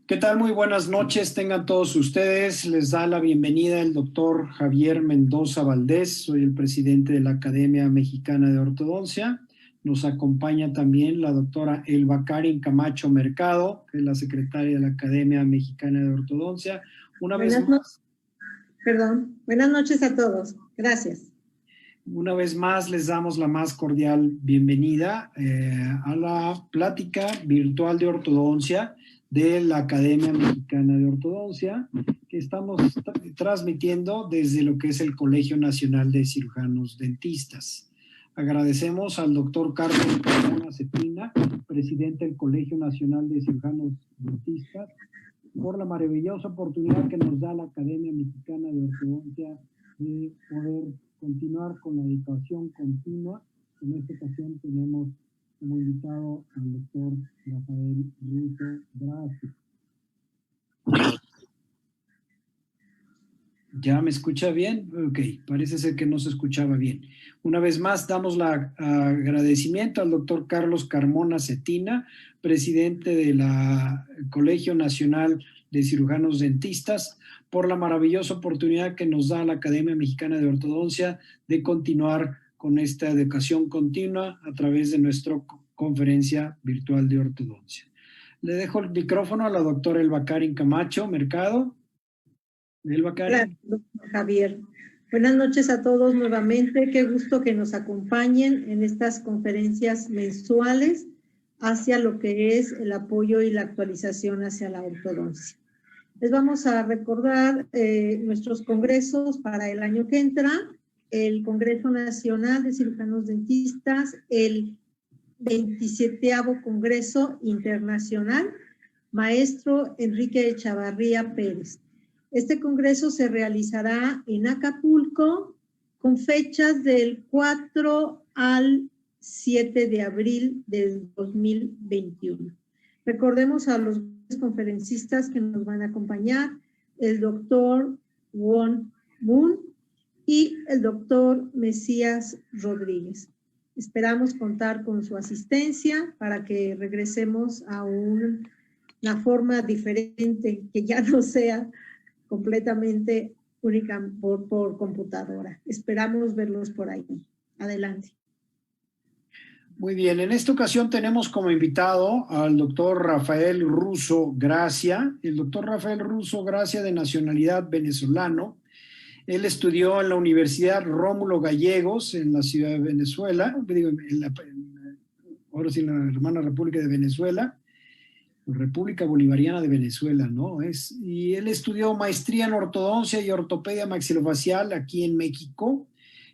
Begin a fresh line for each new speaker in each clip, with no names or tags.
¿Qué tal? Muy buenas noches, tengan todos ustedes. Les da la bienvenida el doctor Javier Mendoza Valdés. Soy el presidente de la Academia Mexicana de Ortodoncia. Nos acompaña también la doctora Elba Karin Camacho Mercado, que es la secretaria de la Academia Mexicana de Ortodoncia.
Buenas noches a todos. Gracias.
Una vez más les damos la más cordial bienvenida a la plática virtual de ortodoncia de la Academia Mexicana de Ortodoncia, que estamos transmitiendo desde lo que es el Colegio Nacional de Cirujanos Dentistas. Agradecemos al doctor Carlos Carmona Cetina, presidente del Colegio Nacional de Cirujanos Dentistas, por la maravillosa oportunidad que nos da la Academia Mexicana de Ortodoncia de poder continuar con la educación continua. En esta ocasión tenemos como invitado al doctor Rafael Russo. Gracias. ¿Ya me escucha bien? Ok, parece ser que no se escuchaba bien. Una vez más, damos el agradecimiento al doctor Carlos Carmona Cetina, presidente del Colegio Nacional de Cirujanos Dentistas, por la maravillosa oportunidad que nos da la Academia Mexicana de Ortodoncia de continuar con esta educación continua a través de nuestra conferencia virtual de ortodoncia. Le dejo el micrófono a la doctora Elba Karin Camacho Mercado. Elba Karin.
Gracias, doctor Javier. Buenas noches a todos nuevamente. Qué gusto que nos acompañen en estas conferencias mensuales hacia lo que es el apoyo y la actualización hacia la ortodoncia. Les vamos a recordar nuestros congresos para el año que entra: el Congreso Nacional de Cirujanos Dentistas, el 27º Congreso Internacional, maestro Enrique Echavarría Pérez. Este congreso se realizará en Acapulco con fechas del 4 al 7 de abril del 2021. Recordemos a los conferencistas que nos van a acompañar: el doctor Won Moon y el doctor Mesías Rodríguez. Esperamos contar con su asistencia para que regresemos a una forma diferente, que ya no sea completamente única por computadora. Esperamos verlos por ahí. Adelante.
Muy bien, en esta ocasión tenemos como invitado al doctor Rafael Russo Gracia. El doctor Rafael Russo Gracia, de nacionalidad venezolano. Él estudió en la Universidad Rómulo Gallegos en la ciudad de Venezuela, ahora sí, en la hermana República de Venezuela, República Bolivariana de Venezuela, ¿no? Y él estudió maestría en ortodoncia y ortopedia maxilofacial aquí en México,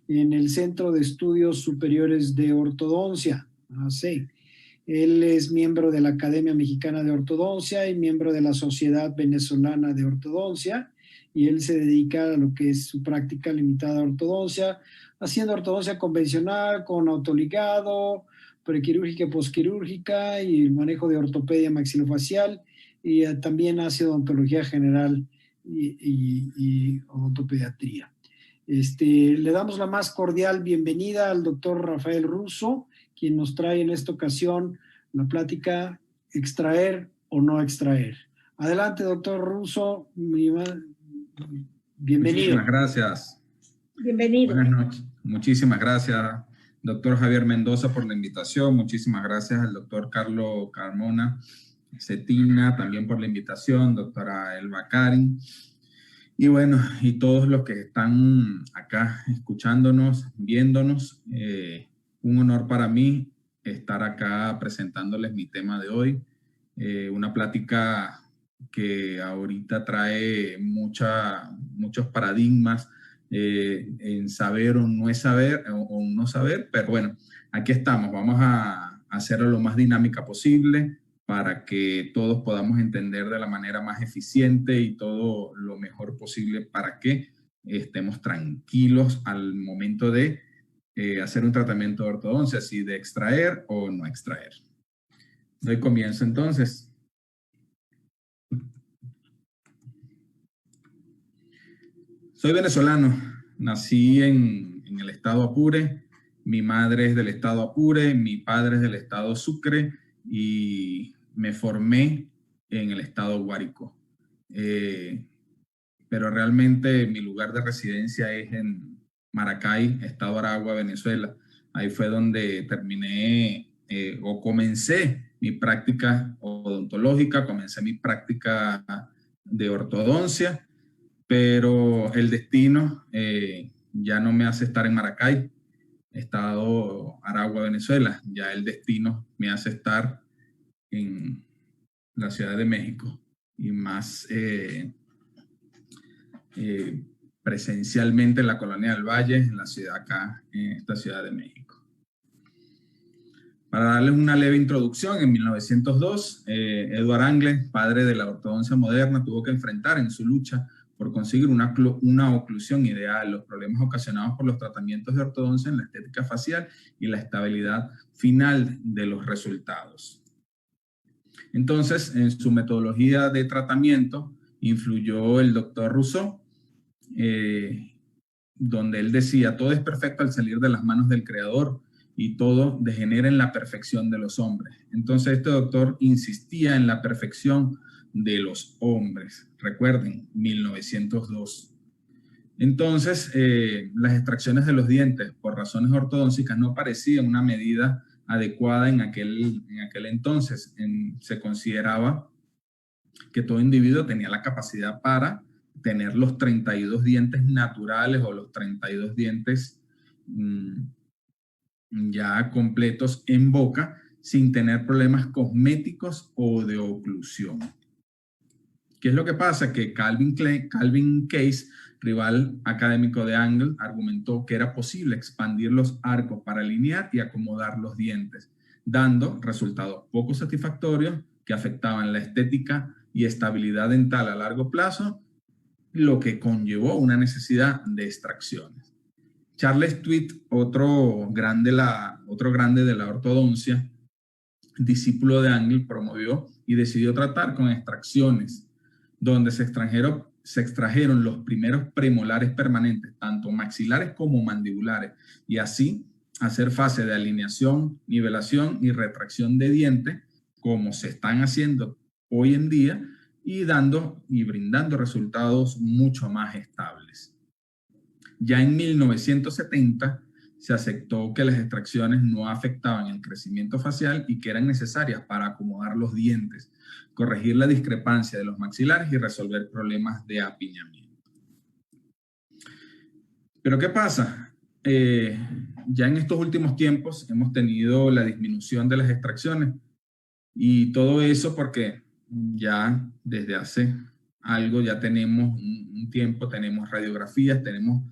en el Centro de Estudios Superiores de Ortodoncia, AC. Él es miembro de la Academia Mexicana de Ortodoncia y miembro de la Sociedad Venezolana de Ortodoncia, y él se dedica a lo que es su práctica limitada a ortodoncia, haciendo ortodoncia convencional con autoligado, prequirúrgica y posquirúrgica, y el manejo de ortopedia maxilofacial, y también hace odontología general y odontopediatría. Le damos la más cordial bienvenida al doctor Rafael Russo, quien nos trae en esta ocasión la plática extraer o no extraer. Adelante, doctor Russo. Bienvenido.
Muchísimas gracias.
Bienvenido.
Buenas noches. Muchísimas gracias, doctor Javier Mendoza, por la invitación. Muchísimas gracias al doctor Carlos Carmona Cetina también por la invitación, doctora Elba Karin. Y bueno, y todos los que están acá escuchándonos, viéndonos, un honor para mí estar acá presentándoles mi tema de hoy. Una plática que ahorita trae muchos paradigmas en saber o no es saber, o no saber, pero bueno, aquí estamos. Vamos a hacerlo lo más dinámica posible para que todos podamos entender de la manera más eficiente y todo lo mejor posible para que estemos tranquilos al momento de hacer un tratamiento de ortodoncia, si de extraer o no extraer. Doy comienzo entonces. Soy venezolano, nací en el estado Apure, mi madre es del estado Apure, mi padre es del estado Sucre, y me formé en el estado Guárico. Pero realmente mi lugar de residencia es en Maracay, estado Aragua, Venezuela. Ahí fue donde terminé o comencé mi práctica odontológica, comencé mi práctica de ortodoncia, pero el destino ya no me hace estar en Maracay, estado Aragua, Venezuela. Ya el destino me hace estar en la Ciudad de México y más presencialmente en la Colonia del Valle, en la ciudad acá, en esta Ciudad de México. Para darles una leve introducción, en 1902, Edward Angle, padre de la ortodoncia moderna, tuvo que enfrentar en su lucha por conseguir una oclusión ideal, los problemas ocasionados por los tratamientos de ortodoncia en la estética facial y la estabilidad final de los resultados. Entonces, en su metodología de tratamiento influyó el doctor Rousseau, donde él decía: todo es perfecto al salir de las manos del creador y todo degenera en la perfección de los hombres. Entonces este doctor insistía en la perfección de los hombres. Recuerden, 1902. Entonces las extracciones de los dientes por razones ortodónticas no parecían una medida adecuada en aquel entonces. Se consideraba que todo individuo tenía la capacidad para tener los 32 dientes naturales o los 32 dientes ya completos en boca sin tener problemas cosméticos o de oclusión. ¿Qué es lo que pasa? Que Calvin Case, rival académico de Angle, argumentó que era posible expandir los arcos para alinear y acomodar los dientes, dando resultados poco satisfactorios que afectaban la estética y estabilidad dental a largo plazo, lo que conllevó una necesidad de extracciones. Charles Tweed, otro grande de la ortodoncia, discípulo de Angle, promovió y decidió tratar con extracciones, donde se extrajeron los primeros premolares permanentes, tanto maxilares como mandibulares, y así hacer fase de alineación, nivelación y retracción de dientes, como se están haciendo hoy en día, y brindando resultados mucho más estables. Ya en 1970 se aceptó que las extracciones no afectaban el crecimiento facial y que eran necesarias para acomodar los dientes, corregir la discrepancia de los maxilares y resolver problemas de apiñamiento. Pero ¿qué pasa? Ya en estos últimos tiempos hemos tenido la disminución de las extracciones, y todo eso porque ya desde hace algo, ya tenemos un tiempo, tenemos radiografías, tenemos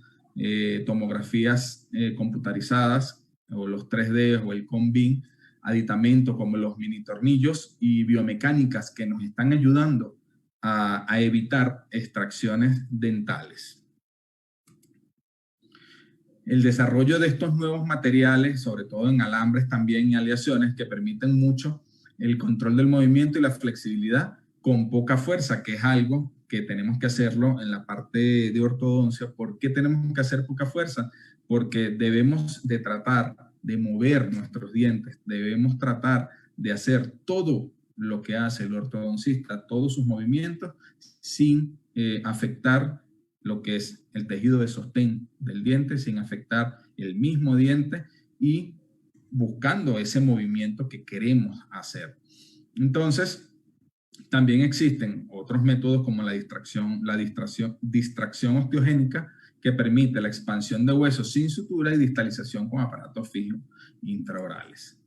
tomografías computarizadas, o los 3D o el Combin, aditamentos como los mini tornillos y biomecánicas que nos están ayudando a evitar extracciones dentales. El desarrollo de estos nuevos materiales, sobre todo en alambres también y aleaciones, que permiten mucho el control del movimiento y la flexibilidad con poca fuerza, que es algo que tenemos que hacerlo en la parte de ortodoncia. ¿Por qué tenemos que hacer poca fuerza? Porque debemos de tratar de mover nuestros dientes, debemos tratar de hacer todo lo que hace el ortodoncista, todos sus movimientos, sin afectar lo que es el tejido de sostén del diente, sin afectar el mismo diente y buscando ese movimiento que queremos hacer. Entonces, también existen otros métodos como la distracción osteogénica, que permite la expansión de huesos sin sutura y distalización con aparatos fijos intraorales.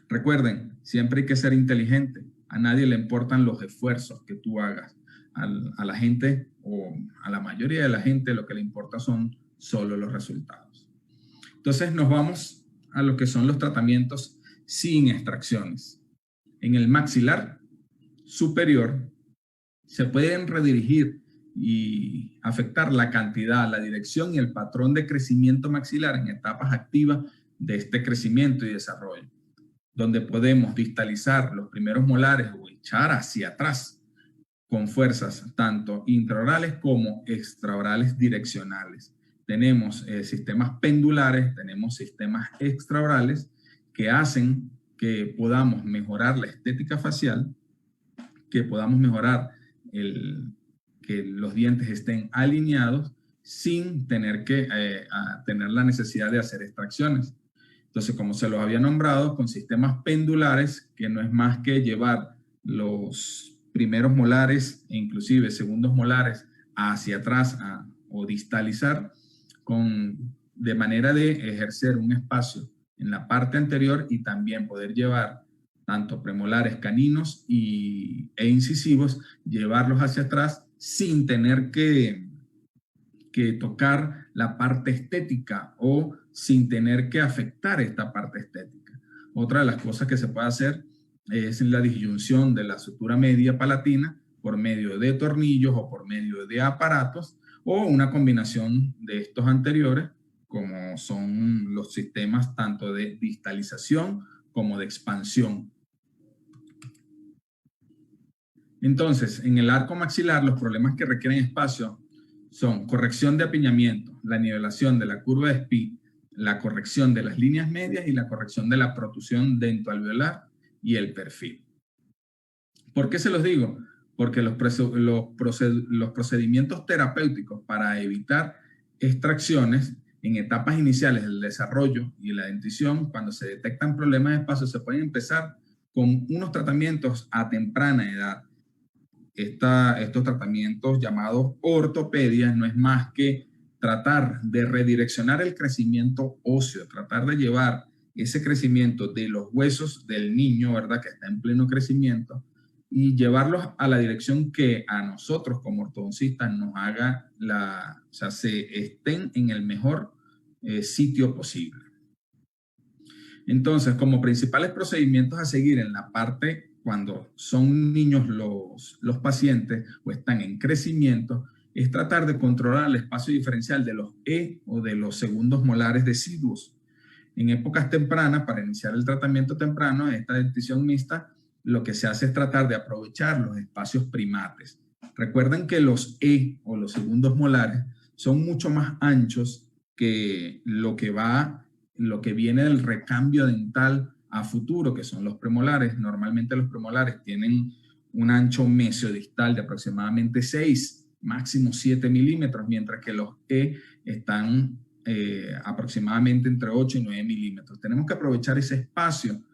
Recuerden, siempre hay que ser inteligente. A nadie le importan los esfuerzos que tú hagas. A la gente, o a la mayoría de la gente, lo que le importa son solo los resultados. Entonces nos vamos a lo que son los tratamientos sin extracciones. En el maxilar superior se pueden redirigir y afectar la cantidad, la dirección y el patrón de crecimiento maxilar en etapas activas de este crecimiento y desarrollo, donde podemos distalizar los primeros molares o echar hacia atrás con fuerzas tanto intraorales como extraorales direccionales. Tenemos sistemas pendulares, tenemos sistemas extraorales que hacen que podamos mejorar la estética facial que podamos mejorar que los dientes estén alineados sin tener que tener la necesidad de hacer extracciones. Entonces, como se los había nombrado, con sistemas pendulares, que no es más que llevar los primeros molares e inclusive segundos molares hacia atrás o distalizar de manera de ejercer un espacio en la parte anterior y también poder llevar tanto premolares caninos e incisivos, llevarlos hacia atrás sin tener que tocar la parte estética o sin tener que afectar esta parte estética. Otra de las cosas que se puede hacer es la disyunción de la sutura media palatina por medio de tornillos o por medio de aparatos o una combinación de estos anteriores, como son los sistemas tanto de distalización como de expansión. Entonces, en el arco maxilar, los problemas que requieren espacio son corrección de apiñamiento, la nivelación de la curva de Spee, la corrección de las líneas medias y la corrección de la protrusión dentoalveolar y el perfil. ¿Por qué se los digo? Porque los procedimientos terapéuticos para evitar extracciones en etapas iniciales del desarrollo y la dentición, cuando se detectan problemas de espacio, se pueden empezar con unos tratamientos a temprana edad. Estos tratamientos llamados ortopedia no es más que tratar de redireccionar el crecimiento óseo, tratar de llevar ese crecimiento de los huesos del niño, ¿verdad?, que está en pleno crecimiento, y llevarlos a la dirección que a nosotros como ortodoncistas nos haga o sea, se estén en el mejor sitio posible. Entonces, como principales procedimientos a seguir en la parte cuando son niños los pacientes o están en crecimiento, es tratar de controlar el espacio diferencial de los o de los segundos molares deciduos. En épocas tempranas, para iniciar el tratamiento temprano de esta dentición mixta, lo que se hace es tratar de aprovechar los espacios primates. Recuerden que los o los segundos molares son mucho más anchos que lo que viene del recambio dental a futuro, que son los premolares. Normalmente los premolares tienen un ancho mesiodistal de aproximadamente 6, máximo 7 milímetros, mientras que los están aproximadamente entre 8 y 9 milímetros. Tenemos que aprovechar ese espacio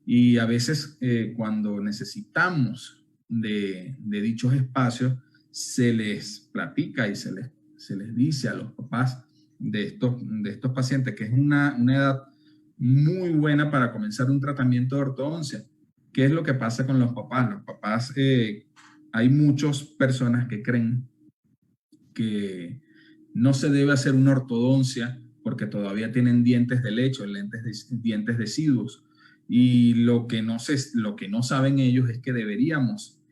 y a veces cuando necesitamos de dichos espacios, se les platica y se les dice a los papás de estos pacientes que es una edad muy buena para comenzar un tratamiento de ortodoncia. ¿Qué es lo que pasa con los papás? Los papás, hay muchas personas que creen que no se debe hacer una ortodoncia porque todavía tienen dientes de leche, dientes deciduos. Y lo que no saben ellos es que deberíamos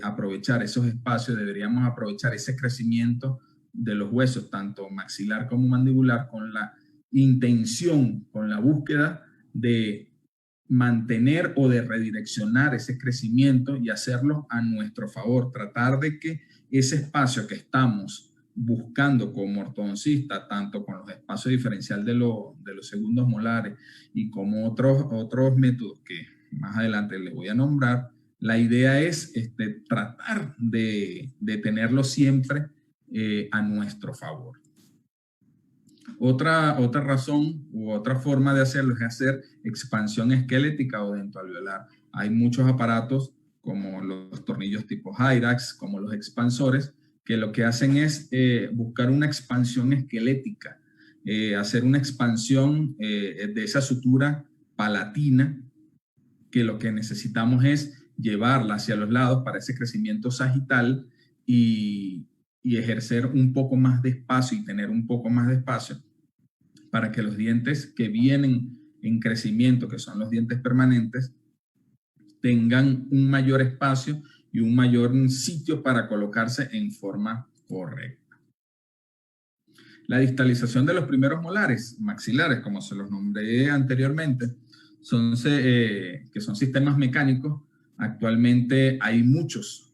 aprovechar esos espacios, deberíamos aprovechar ese crecimiento de los huesos, tanto maxilar como mandibular, con la intención, con la búsqueda de mantener o de redireccionar ese crecimiento y hacerlo a nuestro favor, tratar de que ese espacio que estamos buscando como ortodoncista, tanto con los espacios diferencial de los segundos molares y como otros métodos que más adelante les voy a nombrar, la idea es tratar de tenerlo siempre a nuestro favor. Otra razón u otra forma de hacerlo es hacer expansión esquelética o dentoalveolar. Hay muchos aparatos como los tornillos tipo Hyrax, como los expansores, que lo que hacen es buscar una expansión esquelética, hacer una expansión de esa sutura palatina, que lo que necesitamos es llevarla hacia los lados para ese crecimiento sagital y ejercer un poco más de espacio y tener un poco más de espacio para que los dientes que vienen en crecimiento, que son los dientes permanentes, tengan un mayor espacio y un mayor sitio para colocarse en forma correcta. La distalización de los primeros molares maxilares, como se los nombré anteriormente, que son sistemas mecánicos. Actualmente hay muchos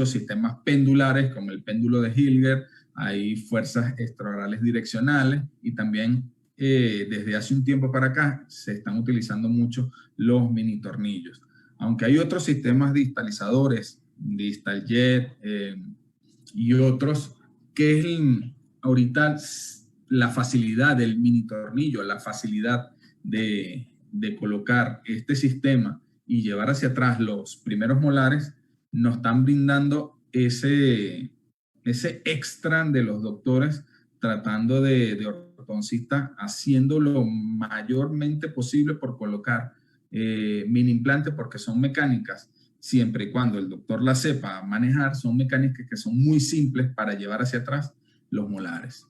sistemas pendulares, como el péndulo de Hilger, hay fuerzas extraorales direccionales y también desde hace un tiempo para acá se están utilizando mucho los mini tornillos. Aunque hay otros sistemas distalizadores, DistalJet y otros, que es ahorita la facilidad del mini tornillo, la facilidad de colocar este sistema y llevar hacia atrás los primeros molares, nos están brindando ese extra de los doctores tratando de ortodoncista, haciendo lo mayormente posible por colocar mini implantes, porque son mecánicas, siempre y cuando el doctor la sepa manejar, son mecánicas que son muy simples para llevar hacia atrás los molares.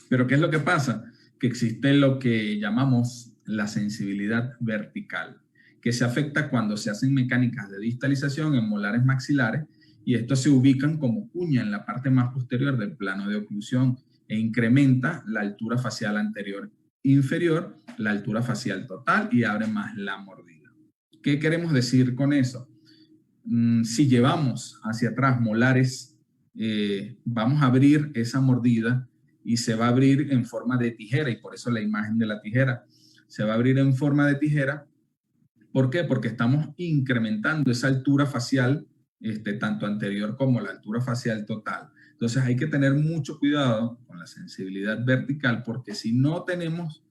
Pero ¿qué es lo que pasa? Que existe lo que llamamos la sensibilidad vertical, que se afecta cuando se hacen mecánicas de distalización en molares maxilares, y estos se ubican como cuña en la parte más posterior del plano de oclusión e incrementa la altura facial anterior inferior, la altura facial total, y abre más la mordida. ¿Qué queremos decir con eso? Si llevamos hacia atrás molares, vamos a abrir esa mordida y se va a abrir en forma de tijera, y por eso la imagen de la tijera. Se va a abrir en forma de tijera. ¿Por qué? Porque estamos incrementando esa altura facial, tanto anterior como la altura facial total. Entonces hay que tener mucho cuidado con la sensibilidad vertical, porque si no tenemos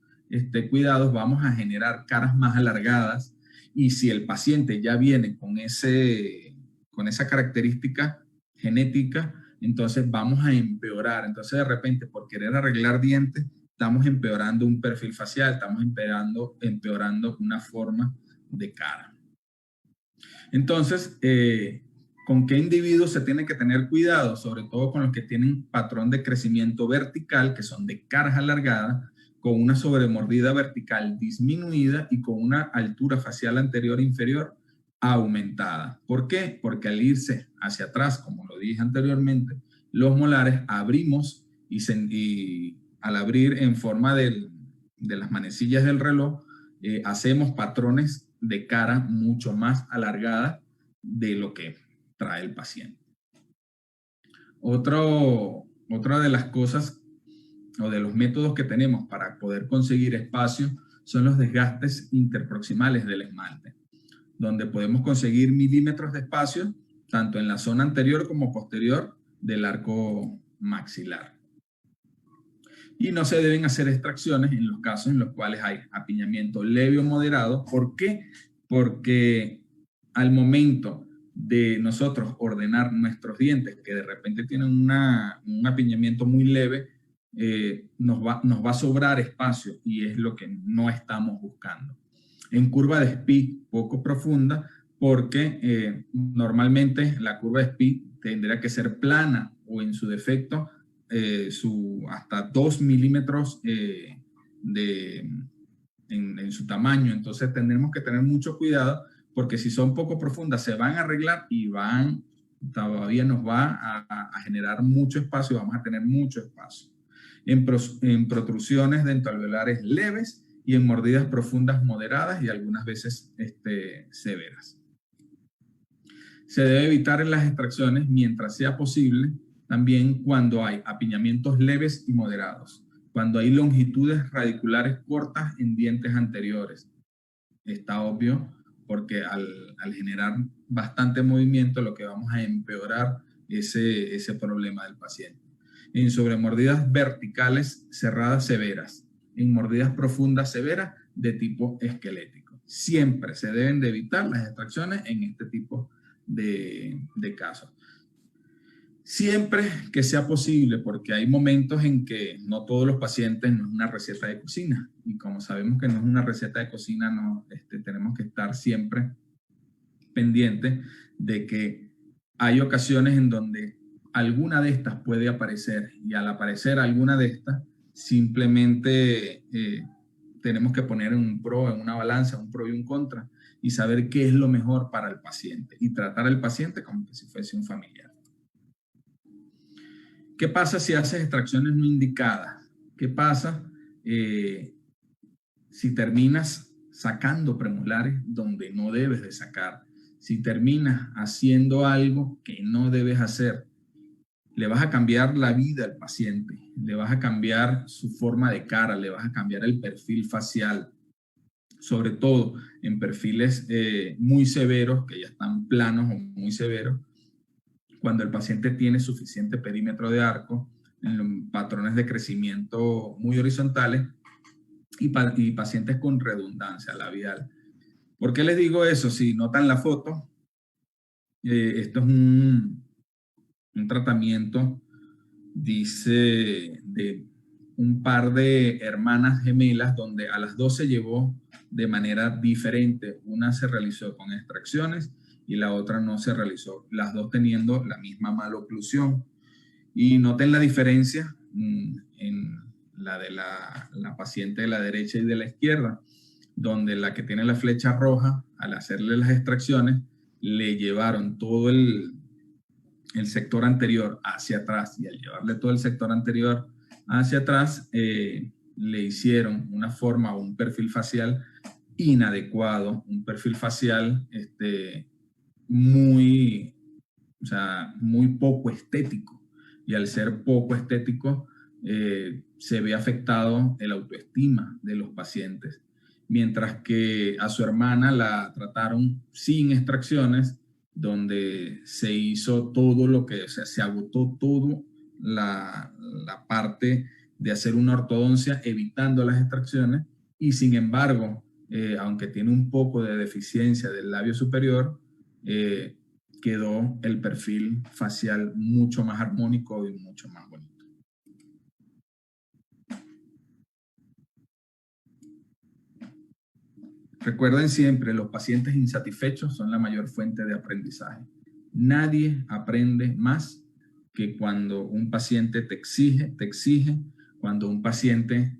cuidados, vamos a generar caras más alargadas, y si el paciente ya viene con esa característica genética, entonces vamos a empeorar. Entonces de repente, por querer arreglar dientes, estamos empeorando un perfil facial, estamos empeorando una forma de cara. Entonces, ¿con qué individuos se tiene que tener cuidado? Sobre todo con los que tienen patrón de crecimiento vertical, que son de caras alargadas, con una sobremordida vertical disminuida y con una altura facial anterior e inferior aumentada. ¿Por qué? Porque al irse hacia atrás, como lo dije anteriormente, los molares abrimos y al abrir en forma de las manecillas del reloj, hacemos patrones de cara mucho más alargada de lo que trae el paciente. Otra de las cosas o de los métodos que tenemos para poder conseguir espacio son los desgastes interproximales del esmalte, donde podemos conseguir milímetros de espacio tanto en la zona anterior como posterior del arco maxilar. Y no se deben hacer extracciones en los casos en los cuales hay apiñamiento leve o moderado. ¿Por qué? Porque al momento de nosotros ordenar nuestros dientes, que de repente tienen un apiñamiento muy leve, nos va a sobrar espacio, y es lo que no estamos buscando. En curva de Spee poco profunda, porque normalmente la curva de Spee tendría que ser plana o en su defecto hasta 2 milímetros en su tamaño. Entonces tendremos que tener mucho cuidado, porque si son poco profundas se van a arreglar y todavía nos va a generar mucho espacio, vamos a tener mucho espacio. En protrusiones dentoalveolares leves y en mordidas profundas moderadas y algunas veces severas. Se debe evitar en las extracciones mientras sea posible, también cuando hay apiñamientos leves y moderados, cuando hay longitudes radiculares cortas en dientes anteriores. Está obvio, porque al generar bastante movimiento, lo que vamos a empeorar ese problema del paciente. En sobremordidas verticales cerradas severas, en mordidas profundas severas de tipo esquelético. Siempre se deben de evitar las extracciones en este tipo de casos. Siempre que sea posible, porque hay momentos en que no todos los pacientes no es una receta de cocina, y como sabemos que no es una receta de cocina, tenemos que estar siempre pendientes de que hay ocasiones en donde alguna de estas puede aparecer, y al aparecer alguna de estas, simplemente tenemos que poner en una balanza, un pro y un contra, y saber qué es lo mejor para el paciente, y tratar al paciente como si fuese un familiar. ¿Qué pasa si haces extracciones no indicadas? ¿Qué pasa si terminas sacando premolares donde no debes de sacar? Si terminas haciendo algo que no debes hacer, le vas a cambiar la vida al paciente, le vas a cambiar su forma de cara, le vas a cambiar el perfil facial. sobre todo en perfiles muy severos, que ya están planos o muy severos, cuando el paciente tiene suficiente perímetro de arco, en patrones de crecimiento muy horizontales y pacientes con redundancia labial. ¿Por qué les digo eso? Si notan la foto, esto es un tratamiento, dice, de un par de hermanas gemelas donde a las dos se llevó de manera diferente. Una se realizó con extracciones y la otra no se realizó, las dos teniendo la misma maloclusión. Y noten la diferencia en la de la paciente de la derecha y de la izquierda, donde la que tiene la flecha roja, al hacerle las extracciones, le llevaron todo el sector anterior hacia atrás, y al llevarle todo el sector anterior hacia atrás, le hicieron una forma o un perfil facial inadecuado, un perfil facial muy poco estético, y al ser poco estético se ve afectado el autoestima de los pacientes, mientras que a su hermana la trataron sin extracciones, donde se hizo todo lo que, o sea, se agotó todo la parte de hacer una ortodoncia evitando las extracciones, y sin embargo, aunque tiene un poco de deficiencia del labio superior, quedó el perfil facial mucho más armónico y mucho más bonito. Recuerden siempre, los pacientes insatisfechos son la mayor fuente de aprendizaje. Nadie aprende más que cuando un paciente te exige, cuando un paciente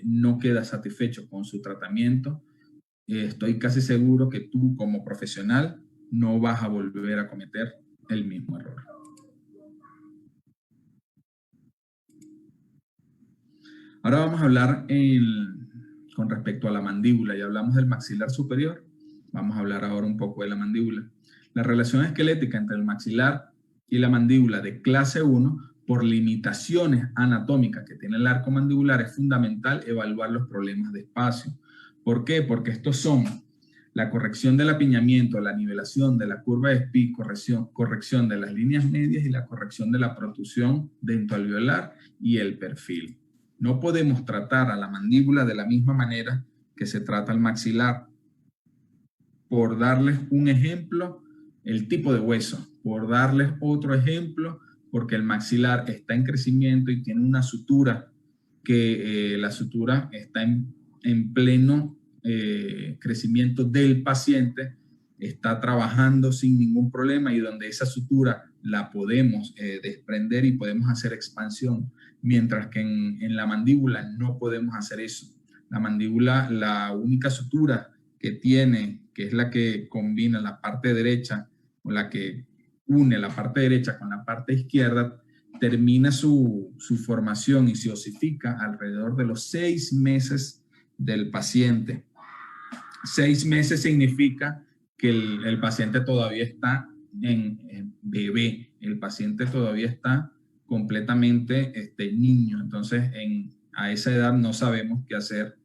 no queda satisfecho con su tratamiento. Estoy casi seguro que tú, como profesional, no vas a volver a cometer el mismo error. Ahora vamos a hablar con respecto a la mandíbula. Ya hablamos del maxilar superior. Vamos a hablar ahora un poco de la mandíbula. La relación esquelética entre el maxilar y la mandíbula de clase 1, por limitaciones anatómicas que tiene el arco mandibular, es fundamental evaluar los problemas de espacio. ¿Por qué? Porque estos son la corrección del apiñamiento, la nivelación de la curva de Spee, corrección de las líneas medias y la corrección de la protrusión dentoalveolar y el perfil. No podemos tratar a la mandíbula de la misma manera que se trata al maxilar. Por darles un ejemplo, el tipo de hueso. Por darles otro ejemplo, porque el maxilar está en crecimiento y tiene una sutura, que la sutura está en pleno crecimiento del paciente, está trabajando sin ningún problema, y donde esa sutura la podemos desprender y podemos hacer expansión, mientras que en la mandíbula no podemos hacer eso. La mandíbula, la única sutura que tiene, que es la que combina la parte derecha, o la que une la parte derecha con la parte izquierda, termina su formación y se osifica alrededor de los 6 meses del paciente. 6 meses significa que el paciente todavía está en bebé, el paciente todavía está completamente niño. Entonces, a esa edad no sabemos qué hacer,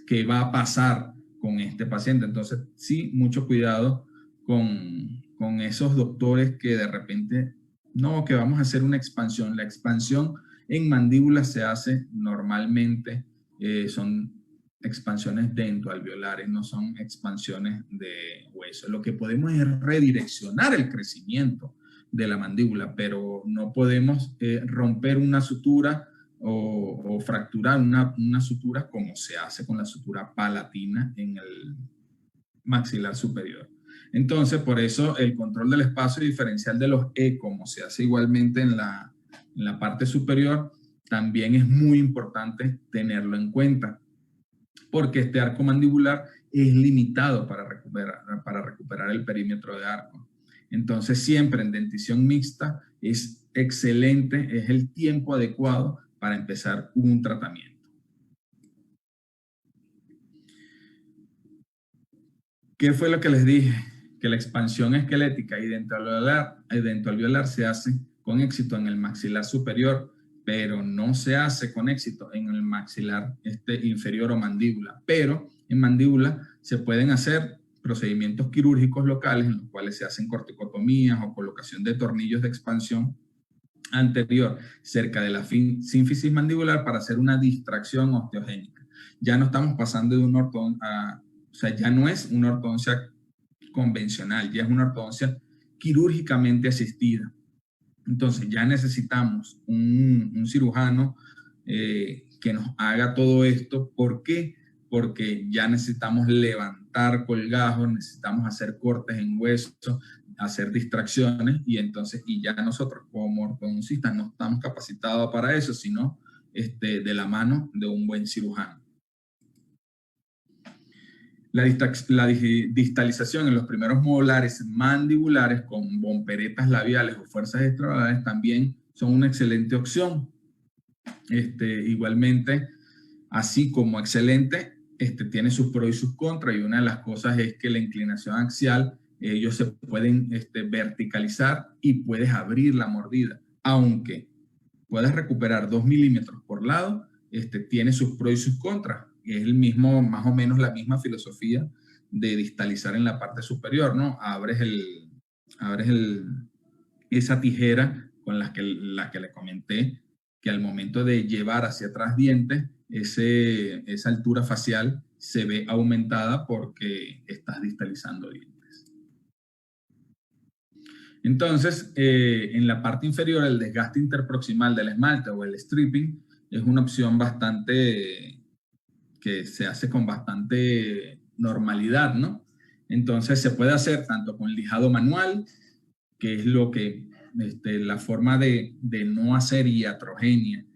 qué va a pasar con este paciente. Entonces, sí, mucho cuidado con esos doctores que de repente, no, que vamos a hacer una expansión. La expansión en mandíbula se hace normalmente, son expansiones dentoalveolares, no son expansiones de hueso. Lo que podemos es redireccionar el crecimiento de la mandíbula, pero no podemos romper una sutura o fracturar una sutura como se hace con la sutura palatina en el maxilar superior. Entonces, por eso el control del espacio diferencial de los E, como se hace igualmente en la parte superior, también es muy importante tenerlo en cuenta, porque este arco mandibular es limitado para recuperar el perímetro de arco. Entonces, siempre en dentición mixta es excelente, es el tiempo adecuado para empezar un tratamiento. ¿Qué fue lo que les dije? Que la expansión esquelética y dentoalveolar se hace con éxito en el maxilar superior, pero no se hace con éxito en el maxilar inferior o mandíbula. Pero en mandíbula se pueden hacer procedimientos quirúrgicos locales en los cuales se hacen corticotomías o colocación de tornillos de expansión anterior cerca de la sínfisis mandibular para hacer una distracción osteogénica. Ya no estamos pasando de una ortodoncia, o sea, ya no es una ortodoncia convencional, ya es una ortodoncia quirúrgicamente asistida. Entonces ya necesitamos un cirujano que nos haga todo esto. ¿Por qué? Porque ya necesitamos levantar colgajos, necesitamos hacer cortes en hueso, hacer distracciones, y entonces, y ya nosotros como ortodoncistas no estamos capacitados para eso, sino de la mano de un buen cirujano. La distalización en los primeros molares mandibulares con bomperetas labiales o fuerzas extravagales también son una excelente opción. Igualmente, así como excelente, tiene sus pros y sus contras, y una de las cosas es que la inclinación axial, ellos se pueden verticalizar y puedes abrir la mordida. Aunque puedas recuperar 2 milímetros por lado, tiene sus pros y sus contras. Es el mismo, más o menos la misma filosofía de distalizar en la parte superior, ¿no? Abres esa tijera con la que le comenté, que al momento de llevar hacia atrás dientes, esa altura facial se ve aumentada porque estás distalizando dientes. Entonces, en la parte inferior, el desgaste interproximal del esmalte o el stripping es una opción que se hace con bastante normalidad, ¿no? Entonces se puede hacer tanto con lijado manual, que es la forma de no hacer iatrogenia,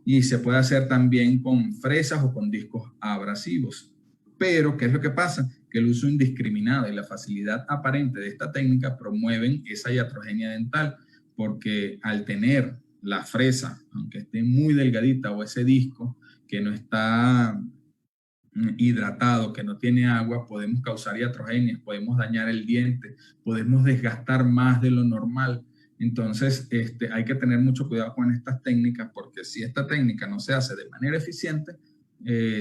y se puede hacer también con fresas o con discos abrasivos. Pero, ¿qué es lo que pasa? Que el uso indiscriminado y la facilidad aparente de esta técnica promueven esa iatrogenia dental, porque al tener la fresa, aunque esté muy delgadita, o ese disco que no está hidratado, que no tiene agua, podemos causar iatrogenias, podemos dañar el diente, podemos desgastar más de lo normal. Entonces, hay que tener mucho cuidado con estas técnicas, porque si esta técnica no se hace de manera eficiente,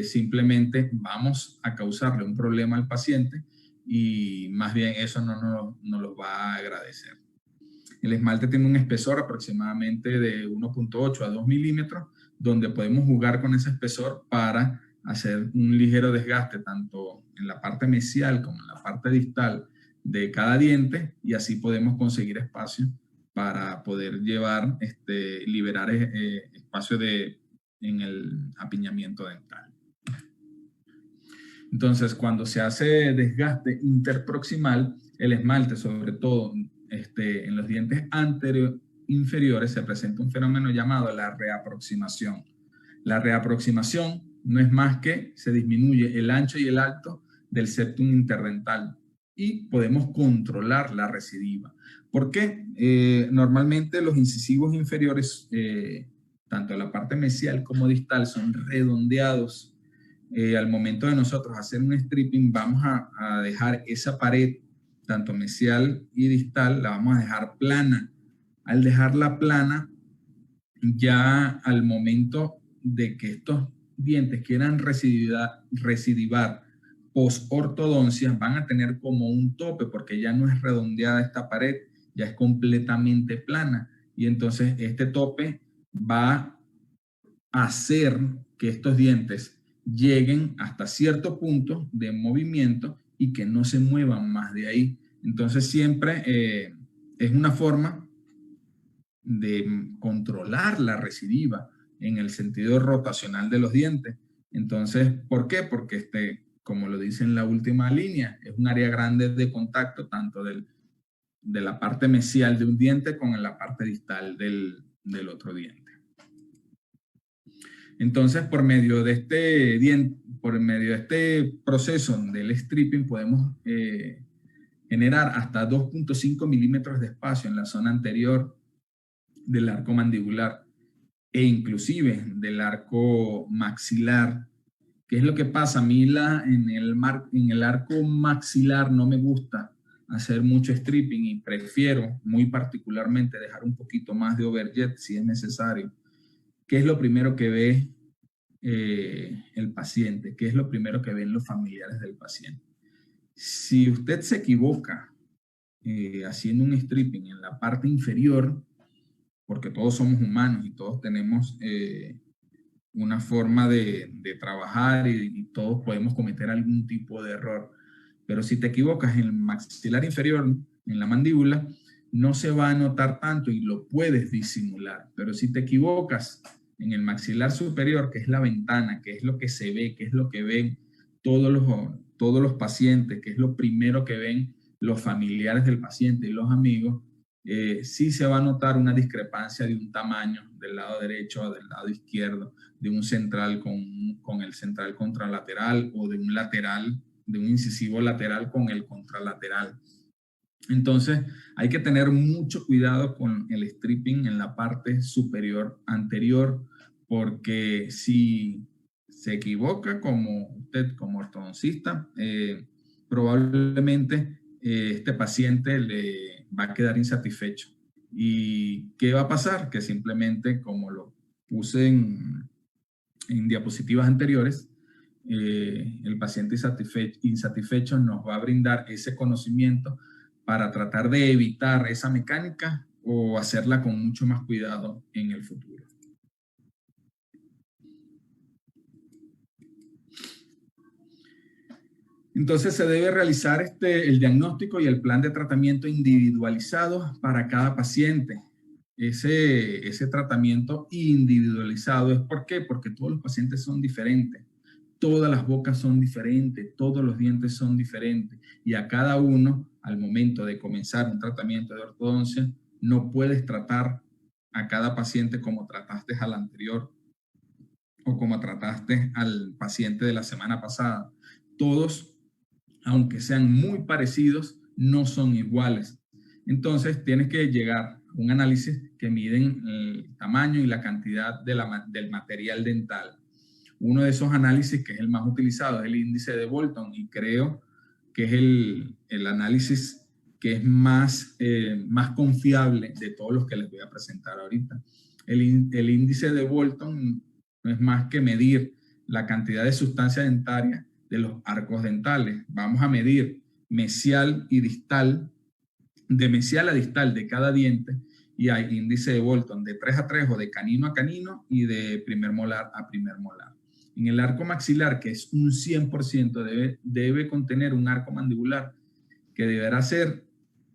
simplemente vamos a causarle un problema al paciente, y más bien eso no lo va a agradecer. El esmalte tiene un espesor aproximadamente de 1.8 a 2 milímetros, donde podemos jugar con ese espesor para hacer un ligero desgaste tanto en la parte mesial como en la parte distal de cada diente, y así podemos conseguir espacio para poder liberar espacio en el apiñamiento dental. Entonces, cuando se hace desgaste interproximal, el esmalte, sobre todo en los dientes inferiores, se presenta un fenómeno llamado la reaproximación. La reaproximación no es más que se disminuye el ancho y el alto del septum interdental y podemos controlar la recidiva. ¿Por qué? Normalmente los incisivos inferiores, tanto la parte mesial como distal, son redondeados. Al momento de nosotros hacer un stripping, vamos a dejar esa pared, tanto mesial y distal, la vamos a dejar plana. Al dejarla plana, ya al momento de que estos dientes quieran recidivar post-ortodoncia, van a tener como un tope, porque ya no es redondeada esta pared, ya es completamente plana, y entonces este tope va a hacer que estos dientes lleguen hasta cierto punto de movimiento y que no se muevan más de ahí. Entonces siempre es una forma de controlar la recidiva en el sentido rotacional de los dientes. Entonces, ¿por qué? Porque como lo dice en la última línea, es un área grande de contacto tanto de la parte mesial de un diente con la parte distal del otro diente. Entonces, por medio de este proceso del stripping, podemos generar hasta 2.5 milímetros de espacio en la zona anterior del arco mandibular e inclusive del arco maxilar. ¿Qué es lo que pasa? A mí en el arco maxilar no me gusta hacer mucho stripping y prefiero muy particularmente dejar un poquito más de overjet si es necesario. ¿qué es lo primero que ve el paciente? ¿Qué es lo primero que ven los familiares del paciente? Si usted se equivoca haciendo un stripping en la parte inferior, porque todos somos humanos y todos tenemos una forma de trabajar y todos podemos cometer algún tipo de error. Pero si te equivocas en el maxilar inferior, en la mandíbula, no se va a notar tanto y lo puedes disimular. Pero si te equivocas en el maxilar superior, que es la ventana, que es lo que se ve, que es lo que ven todos los pacientes, que es lo primero que ven los familiares del paciente y los amigos, sí se va a notar una discrepancia de un tamaño del lado derecho o del lado izquierdo, de un central con el central contralateral o de un lateral, de un incisivo lateral con el contralateral. Entonces, hay que tener mucho cuidado con el stripping en la parte superior anterior, porque si se equivoca como usted, como ortodoncista, probablemente este paciente le va a quedar insatisfecho. ¿Y qué va a pasar? Que simplemente, como lo puse en diapositivas anteriores, el paciente insatisfecho nos va a brindar ese conocimiento para tratar de evitar esa mecánica o hacerla con mucho más cuidado en el futuro. Entonces se debe realizar el diagnóstico y el plan de tratamiento individualizado para cada paciente. Ese tratamiento individualizado es ¿por qué? Porque todos los pacientes son diferentes. Todas las bocas son diferentes, todos los dientes son diferentes y a cada uno, al momento de comenzar un tratamiento de ortodoncia, no puedes tratar a cada paciente como trataste al anterior o como trataste al paciente de la semana pasada. Todos, aunque sean muy parecidos, no son iguales. Entonces tienes que llegar a un análisis que miden el tamaño y la cantidad del material dental. Uno de esos análisis, que es el más utilizado, es el índice de Bolton, y creo que es el análisis que es más confiable de todos los que les voy a presentar ahorita. El índice de Bolton no es más que medir la cantidad de sustancia dentaria de los arcos dentales. Vamos a medir mesial y distal, de mesial a distal de cada diente, y hay índice de Bolton de 3 a 3 o de canino a canino y de primer molar a primer molar. En el arco maxilar, que es un 100%, debe contener un arco mandibular que deberá ser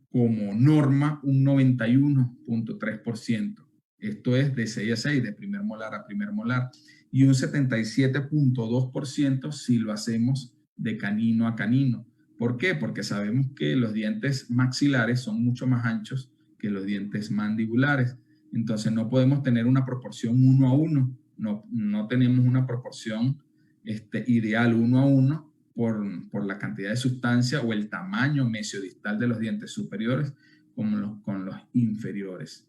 como norma un 91.3%. Esto es de 6 a 6, de primer molar a primer molar, y un 77.2% si lo hacemos de canino a canino. ¿Por qué? Porque sabemos que los dientes maxilares son mucho más anchos que los dientes mandibulares. Entonces no podemos tener una proporción 1 a 1. No tenemos una proporción ideal 1 a 1 por la cantidad de sustancia o el tamaño mesiodistal de los dientes superiores con los inferiores.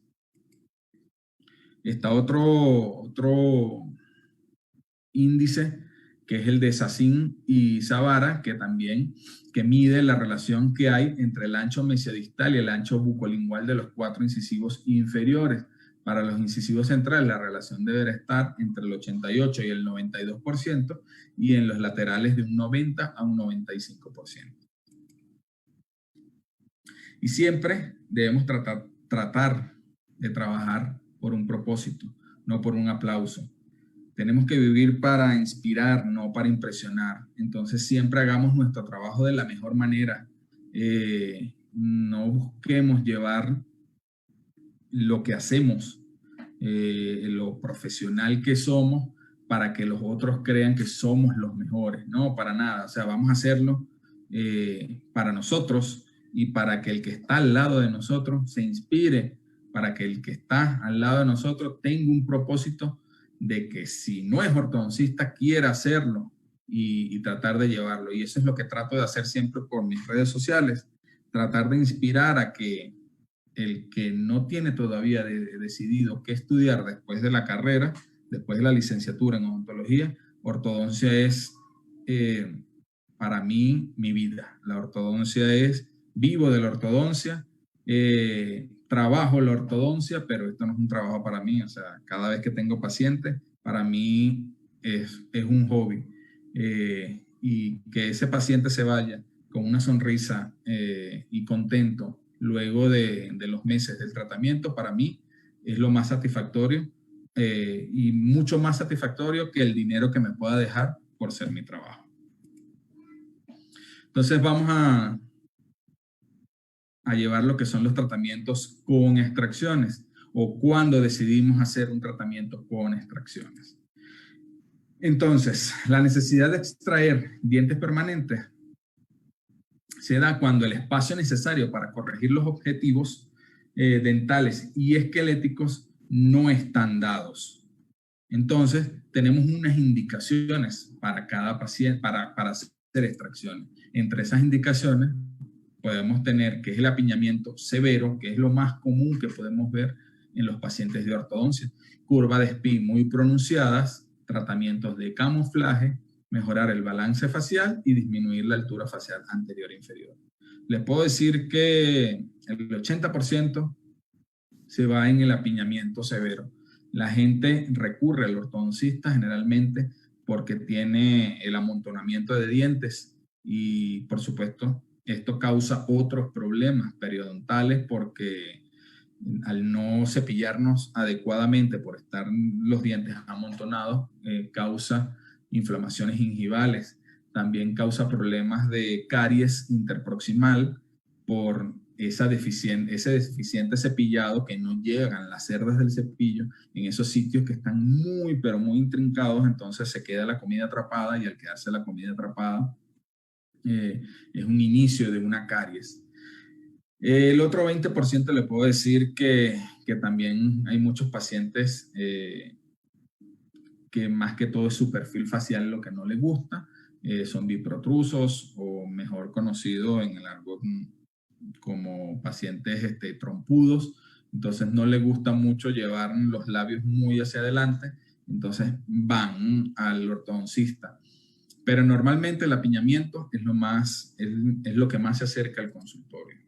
Está otro índice, que es el de Sassin y Zavara, que mide la relación que hay entre el ancho mesiodistal y el ancho bucolingual de los 4 incisivos inferiores. Para los incisivos centrales, la relación deberá estar entre el 88 y el 92%, y en los laterales de un 90 a un 95%. Y siempre debemos tratar de trabajar por un propósito, no por un aplauso. Tenemos que vivir para inspirar, no para impresionar. Entonces siempre hagamos nuestro trabajo de la mejor manera. No busquemos llevar lo que hacemos, lo profesional que somos, para que los otros crean que somos los mejores. No, para nada. O sea, vamos a hacerlo para nosotros y para que el que está al lado de nosotros se inspire, para que el que está al lado de nosotros tenga un propósito de que si no es ortodoncista quiera hacerlo y tratar de llevarlo. Y eso es lo que trato de hacer siempre por mis redes sociales, tratar de inspirar a que el que no tiene todavía decidido qué estudiar después de la carrera, después de la licenciatura en odontología, ortodoncia es para mí mi vida. La ortodoncia es, vivo de la ortodoncia, trabajo la ortodoncia, pero esto no es un trabajo para mí. O sea, cada vez que tengo pacientes, para mí es un hobby. Y que ese paciente se vaya con una sonrisa y contento luego de los meses del tratamiento, para mí es lo más satisfactorio y mucho más satisfactorio que el dinero que me pueda dejar por ser mi trabajo. Entonces vamos a llevar lo que son los tratamientos con extracciones o cuando decidimos hacer un tratamiento con extracciones. Entonces, la necesidad de extraer dientes permanentes se da cuando el espacio necesario para corregir los objetivos dentales y esqueléticos no están dados. Entonces, tenemos unas indicaciones para cada paciente, para hacer extracciones. Entre esas indicaciones podemos tener que es el apiñamiento severo, que es lo más común que podemos ver en los pacientes de ortodoncia. Curva de Spee muy pronunciadas, tratamientos de camuflaje, mejorar el balance facial y disminuir la altura facial anterior e inferior. Les puedo decir que el 80% se va en el apiñamiento severo. La gente recurre al ortodoncista generalmente porque tiene el amontonamiento de dientes y, por supuesto, esto causa otros problemas periodontales porque al no cepillarnos adecuadamente por estar los dientes amontonados, causa inflamaciones gingivales. También causa problemas de caries interproximal por ese deficiente cepillado que no llegan las cerdas del cepillo en esos sitios que están muy, pero muy intrincados. Entonces se queda la comida atrapada y al quedarse la comida atrapada es un inicio de una caries. El otro 20% le puedo decir que también hay muchos pacientes que más que todo es su perfil facial lo que no les gusta, son biprotrusos o mejor conocido en el argot como pacientes trompudos. Entonces no les gusta mucho llevar los labios muy hacia adelante, entonces van al ortodoncista. Pero normalmente el apiñamiento es lo que más se acerca al consultorio.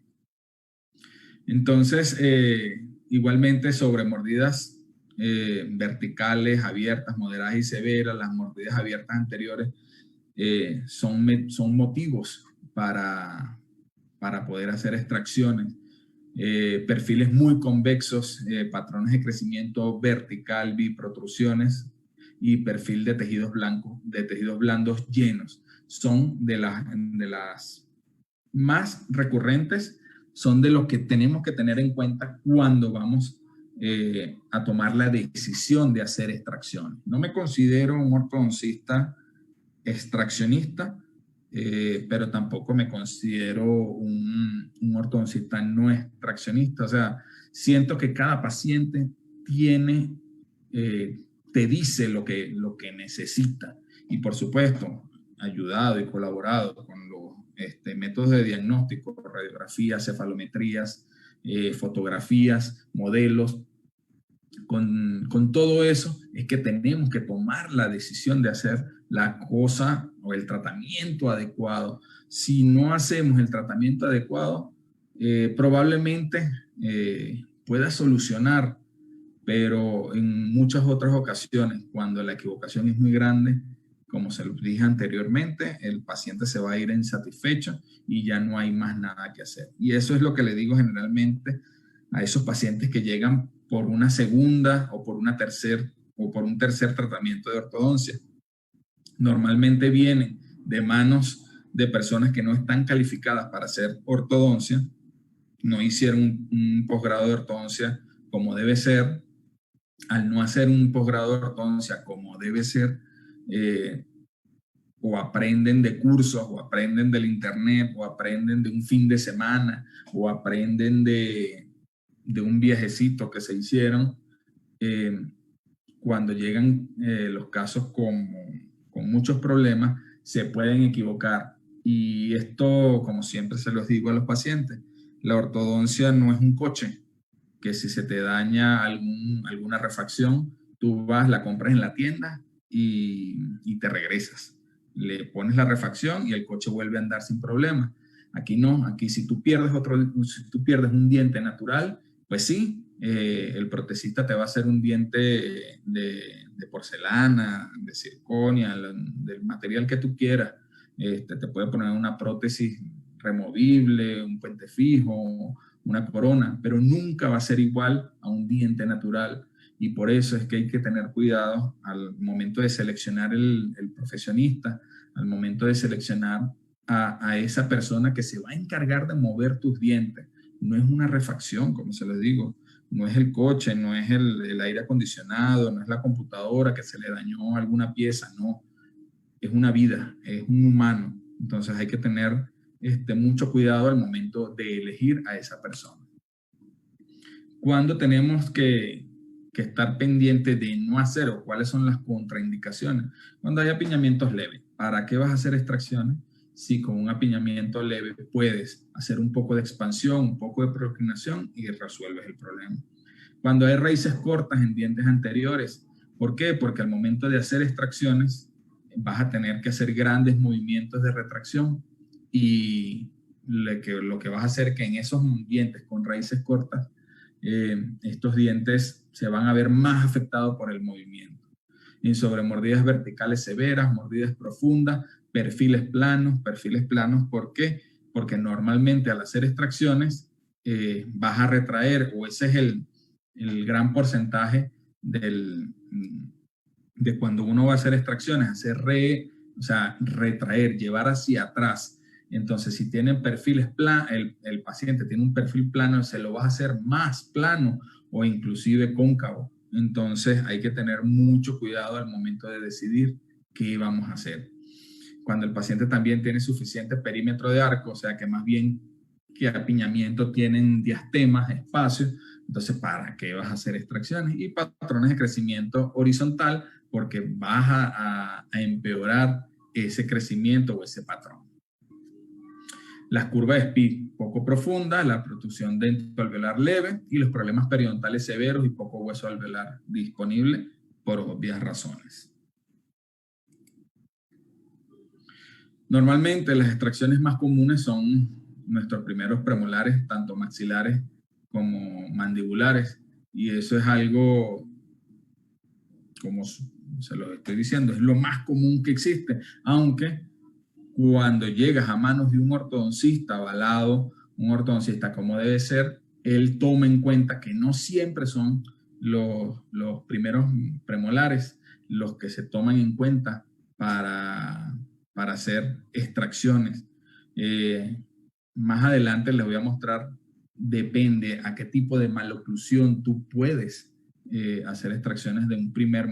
Entonces, igualmente sobre mordidas verticales, abiertas, moderadas y severas, las mordidas abiertas anteriores son motivos para poder hacer extracciones. Perfiles muy convexos, patrones de crecimiento vertical, biprotrusiones y perfil de tejidos blancos, de tejidos blandos llenos. Son de las más recurrentes, son de los que tenemos que tener en cuenta cuando vamos a tomar la decisión de hacer extracciones. No me considero un ortodoncista extraccionista, pero tampoco me considero un ortodoncista no extraccionista. O sea, siento que cada paciente te dice lo que necesita. Y por supuesto, ayudado y colaborado con los métodos de diagnóstico, radiografías, cefalometrías, fotografías, modelos. Con todo eso es que tenemos que tomar la decisión de hacer la cosa o el tratamiento adecuado. Si no hacemos el tratamiento adecuado, probablemente pueda solucionar, pero en muchas otras ocasiones, cuando la equivocación es muy grande, como se lo dije anteriormente, el paciente se va a ir insatisfecho y ya no hay más nada que hacer. Y eso es lo que le digo generalmente a esos pacientes que llegan por una segunda o por un tercer tratamiento de ortodoncia. Normalmente vienen de manos de personas que no están calificadas para hacer ortodoncia, no hicieron un posgrado de ortodoncia como debe ser. Al no hacer un posgrado de ortodoncia como debe ser, o aprenden de cursos, o aprenden del internet, o aprenden de un fin de semana, o aprenden de un viajecito que se hicieron, cuando llegan los casos con muchos problemas, se pueden equivocar. Y esto, como siempre se los digo a los pacientes, la ortodoncia no es un coche, que si se te daña alguna refacción, tú vas, la compras en la tienda y te regresas. Le pones la refacción y el coche vuelve a andar sin problema. Aquí no, aquí si tú pierdes un diente natural, Pues sí, el protesista te va a hacer un diente de porcelana, de circonia, del material que tú quieras. Te puede poner una prótesis removible, un puente fijo, una corona, pero nunca va a ser igual a un diente natural. Y por eso es que hay que tener cuidado al momento de seleccionar el profesionista, al momento de seleccionar a esa persona que se va a encargar de mover tus dientes. No es una refacción, como se les digo, no es el coche, no es el aire acondicionado, no es la computadora que se le dañó alguna pieza, no. Es una vida, es un humano. Entonces hay que tener mucho cuidado al momento de elegir a esa persona. ¿Cuándo tenemos que estar pendientes de no hacer o cuáles son las contraindicaciones? Cuando hay apiñamientos leves. ¿Para qué vas a hacer extracciones? Si con un apiñamiento leve puedes hacer un poco de expansión, un poco de proclinación y resuelves el problema. Cuando hay raíces cortas en dientes anteriores, ¿por qué? Porque al momento de hacer extracciones vas a tener que hacer grandes movimientos de retracción y lo que vas a hacer es que en esos dientes con raíces cortas, estos dientes se van a ver más afectados por el movimiento. Y sobre mordidas verticales severas, mordidas profundas, perfiles planos, ¿por qué? Porque normalmente al hacer extracciones vas a retraer, o ese es el gran porcentaje de cuando uno va a hacer extracciones, retraer, llevar hacia atrás. Entonces, si tienen perfiles planos, el paciente tiene un perfil plano, se lo vas a hacer más plano o inclusive cóncavo. Entonces, hay que tener mucho cuidado al momento de decidir qué vamos a hacer. Cuando el paciente también tiene suficiente perímetro de arco, o sea que más bien que apiñamiento tienen diastemas, espacios, entonces ¿para qué vas a hacer extracciones? Y patrones de crecimiento horizontal, porque vas a empeorar ese crecimiento o ese patrón. Las curvas de Speed poco profundas, la protrusión dentoalveolar leve y los problemas periodontales severos y poco hueso alveolar disponible por obvias razones. Normalmente las extracciones más comunes son nuestros primeros premolares, tanto maxilares como mandibulares, y eso es algo, como se lo estoy diciendo, es lo más común que existe, aunque cuando llegas a manos de un ortodoncista avalado, un ortodoncista como debe ser, él toma en cuenta que no siempre son los primeros premolares los que se toman en cuenta para hacer extracciones. Más adelante les voy a mostrar, depende a qué tipo de maloclusión tú puedes hacer extracciones de un primer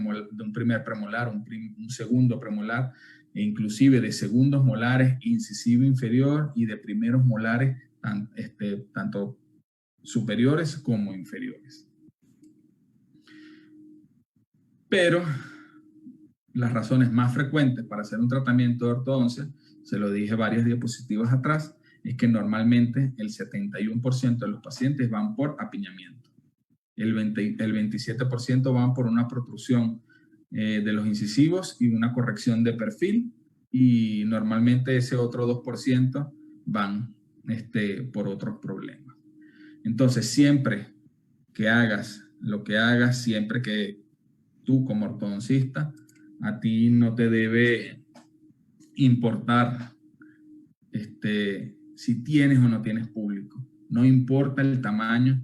premolar, un segundo premolar, e inclusive de segundos molares, incisivo inferior y de primeros molares, tanto superiores como inferiores. Pero las razones más frecuentes para hacer un tratamiento de ortodoncia, se lo dije varias diapositivas atrás, es que normalmente el 71% de los pacientes van por apiñamiento. El 27% van por una protrusión de los incisivos y una corrección de perfil, y normalmente ese otro 2% van por otros problemas. Entonces, siempre que hagas lo que hagas, siempre que tú como ortodoncista, a ti no te debe importar si tienes o no tienes público. No importa el tamaño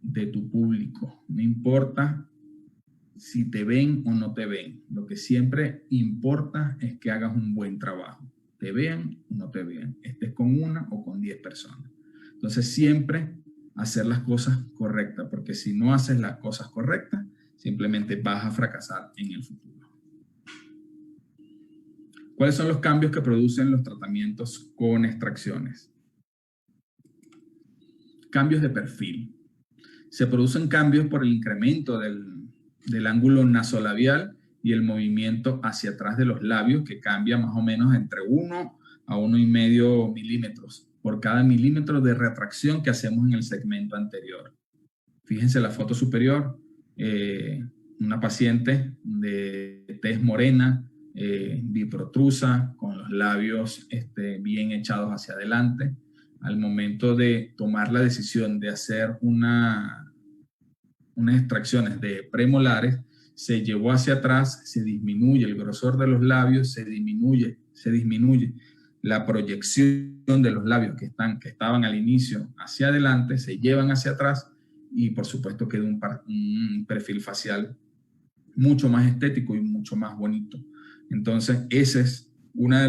de tu público, no importa si te ven o no te ven. Lo que siempre importa es que hagas un buen trabajo. Te vean o no te vean, estés con una o con 10 personas. Entonces siempre hacer las cosas correctas, porque si no haces las cosas correctas, simplemente vas a fracasar en el futuro. ¿Cuáles son los cambios que producen los tratamientos con extracciones? Cambios de perfil. Se producen cambios por el incremento del ángulo nasolabial y el movimiento hacia atrás de los labios, que cambia más o menos entre 1 a 1,5 milímetros por cada milímetro de retracción que hacemos en el segmento anterior. Fíjense la foto superior, una paciente de tez morena, biprotrusa, con los labios bien echados hacia adelante. al momento de tomar la decisión de hacer unas extracciones de premolares, se llevó hacia atrás, se disminuye el grosor de los labios, se disminuye la proyección de los labios que estaban al inicio hacia adelante, se llevan hacia atrás y por supuesto queda un perfil facial mucho más estético y mucho más bonito. Entonces, esa es una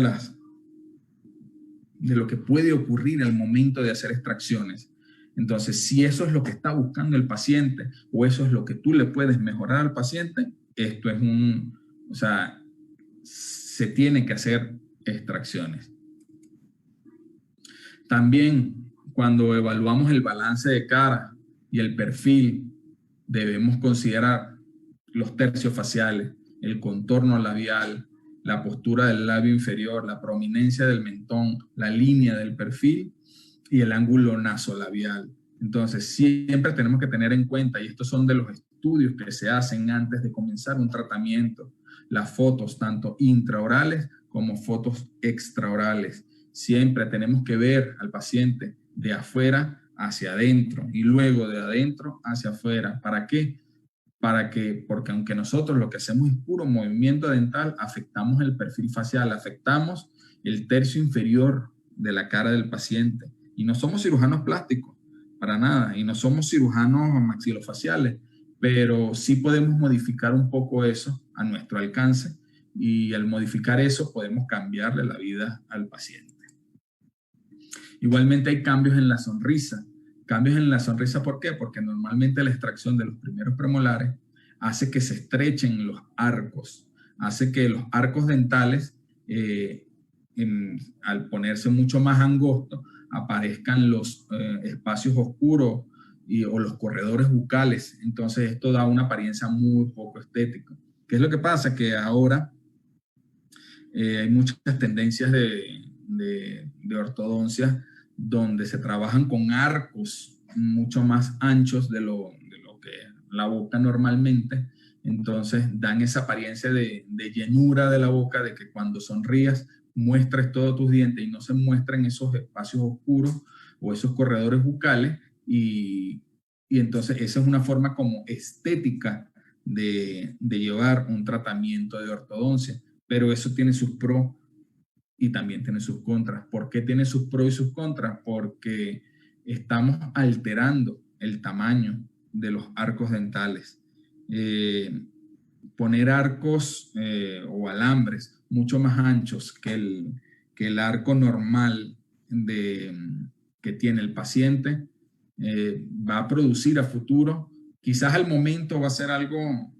de lo que puede ocurrir al momento de hacer extracciones. Entonces, si eso es lo que está buscando el paciente o eso es lo que tú le puedes mejorar al paciente, esto es se tiene que hacer extracciones. También, cuando evaluamos el balance de cara y el perfil, debemos considerar los tercios faciales, el contorno labial, la postura del labio inferior, la prominencia del mentón, la línea del perfil y el ángulo nasolabial. Entonces, siempre tenemos que tener en cuenta, y estos son de los estudios que se hacen antes de comenzar un tratamiento, las fotos tanto intraorales como fotos extraorales. Siempre tenemos que ver al paciente de afuera hacia adentro y luego de adentro hacia afuera. ¿Para qué? Porque aunque nosotros lo que hacemos es puro movimiento dental, afectamos el perfil facial, afectamos el tercio inferior de la cara del paciente. Y no somos cirujanos plásticos, para nada, y no somos cirujanos maxilofaciales, pero sí podemos modificar un poco eso a nuestro alcance, y al modificar eso podemos cambiarle la vida al paciente. Igualmente hay cambios en la sonrisa. Cambios en la sonrisa, ¿por qué? Porque normalmente la extracción de los primeros premolares hace que se estrechen los arcos, hace que los arcos dentales, al ponerse mucho más angostos, aparezcan los espacios oscuros o los corredores bucales. Entonces esto da una apariencia muy poco estética. ¿Qué es lo que pasa? Que ahora hay muchas tendencias de ortodoncia donde se trabajan con arcos mucho más anchos de lo que la boca normalmente. Entonces dan esa apariencia de llenura de la boca, de que cuando sonrías muestres todos tus dientes y no se muestran esos espacios oscuros o esos corredores bucales, y entonces esa es una forma como estética de llevar un tratamiento de ortodoncia, pero eso tiene sus pros y también tiene sus contras. ¿Por qué tiene sus pros y sus contras? Porque estamos alterando el tamaño de los arcos dentales. Poner arcos o alambres mucho más anchos que el arco normal que tiene el paciente va a producir a futuro, quizás al momento va a ser algo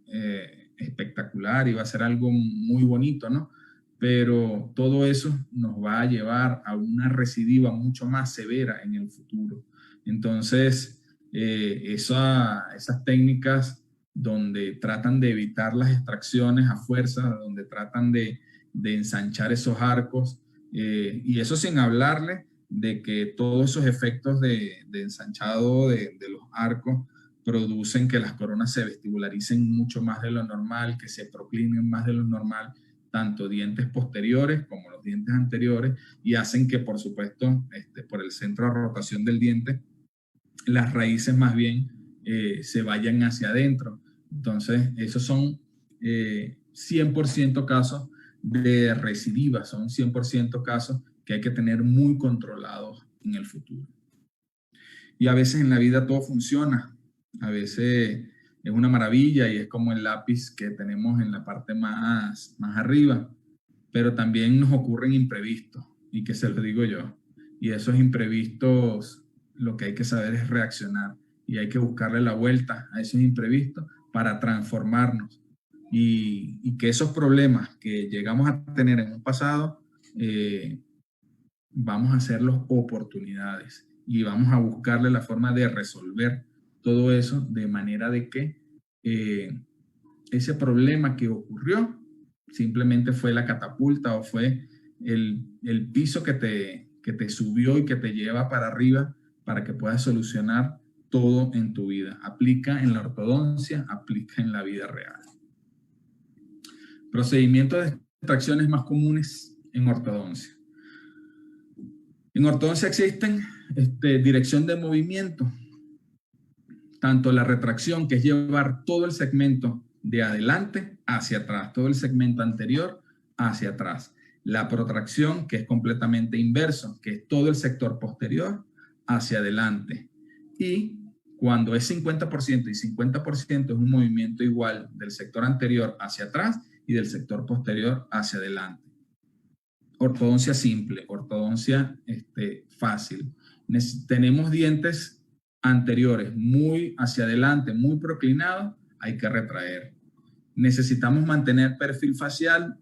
espectacular y va a ser algo muy bonito, ¿no? Pero todo eso nos va a llevar a una recidiva mucho más severa en el futuro. Entonces, esas técnicas donde tratan de evitar las extracciones a fuerza, donde tratan de ensanchar esos arcos, y eso sin hablarle de que todos esos efectos de ensanchado de los arcos producen que las coronas se vestibularicen mucho más de lo normal, que se proclinen más de lo normal, tanto dientes posteriores como los dientes anteriores, y hacen que, por supuesto, por el centro de rotación del diente, las raíces más bien se vayan hacia adentro. Entonces, esos son 100% casos de recidiva, son 100% casos que hay que tener muy controlados en el futuro. Y a veces en la vida todo funciona, a veces es una maravilla y es como el lápiz que tenemos en la parte más arriba, pero también nos ocurren imprevistos, y que se lo digo yo, y esos imprevistos lo que hay que saber es reaccionar, y hay que buscarle la vuelta a esos imprevistos para transformarnos, y que esos problemas que llegamos a tener en un pasado, vamos a hacerlos oportunidades, y vamos a buscarle la forma de resolver todo eso de manera de que ese problema que ocurrió simplemente fue la catapulta o fue el piso que te subió y que te lleva para arriba para que puedas solucionar todo en tu vida. Aplica en la ortodoncia, aplica en la vida real. Procedimientos de extracciones más comunes en ortodoncia. En ortodoncia existen dirección de movimiento, tanto la retracción, que es llevar todo el segmento de adelante hacia atrás, todo el segmento anterior hacia atrás. La protracción, que es completamente inverso, que es todo el sector posterior hacia adelante. Y cuando es 50% y 50% es un movimiento igual del sector anterior hacia atrás y del sector posterior hacia adelante. Ortodoncia simple, ortodoncia fácil. Tenemos dientes anteriores muy hacia adelante, muy proclinados, hay que retraer. Necesitamos mantener perfil facial,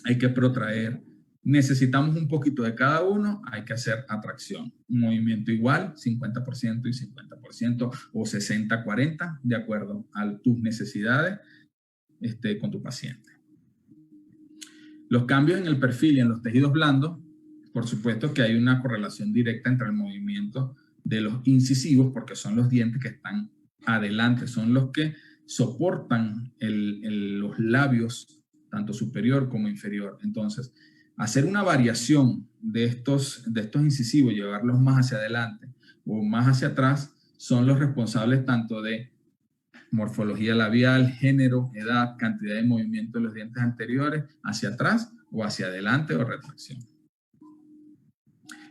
hay que protraer. Necesitamos un poquito de cada uno, hay que hacer atracción. Un movimiento igual, 50% y 50%, o 60-40, de acuerdo a tus necesidades con tu paciente. Los cambios en el perfil y en los tejidos blandos, por supuesto que hay una correlación directa entre el movimiento de los incisivos, porque son los dientes que están adelante, son los que soportan los labios, tanto superior como inferior. Entonces, hacer una variación de estos incisivos, llevarlos más hacia adelante o más hacia atrás, son los responsables tanto de morfología labial, género, edad, cantidad de movimiento de los dientes anteriores, hacia atrás o hacia adelante o retracción.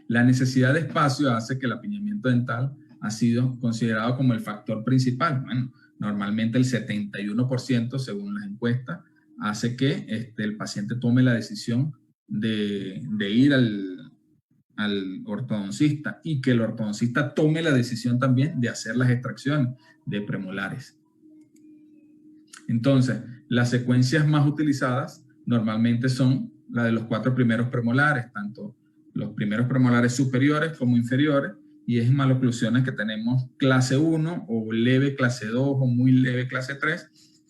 La necesidad de espacio hace que el apiñamiento dental ha sido considerado como el factor principal. Bueno, normalmente el 71%, según las encuestas, hace que el paciente tome la decisión de ir al ortodoncista y que el ortodoncista tome la decisión también de hacer las extracciones de premolares. Entonces, las secuencias más utilizadas normalmente son la de los 4 primeros premolares, tanto los primeros premolares superiores como inferiores, y es en maloclusiones que tenemos clase 1 o leve clase 2 o muy leve clase 3,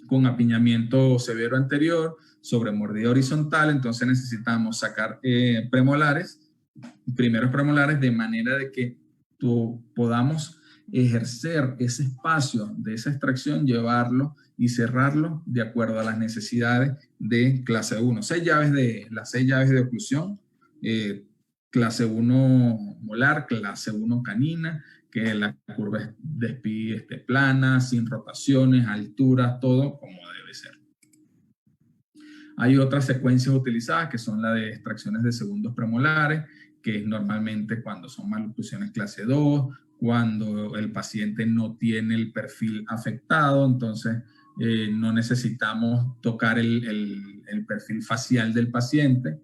con apiñamiento severo anterior, sobre mordida horizontal. Entonces necesitamos sacar primeros premolares, de manera de que podamos ejercer ese espacio de esa extracción, llevarlo y cerrarlo de acuerdo a las necesidades de clase 1. Las 6 llaves de oclusión, clase 1 molar, clase 1 canina, que la curva de Spee plana, sin rotaciones, alturas, todo como debe ser. Hay otras secuencias utilizadas que son la de extracciones de segundos premolares, que es normalmente cuando son maloclusiones clase 2, cuando el paciente no tiene el perfil afectado, entonces no necesitamos tocar el perfil facial del paciente,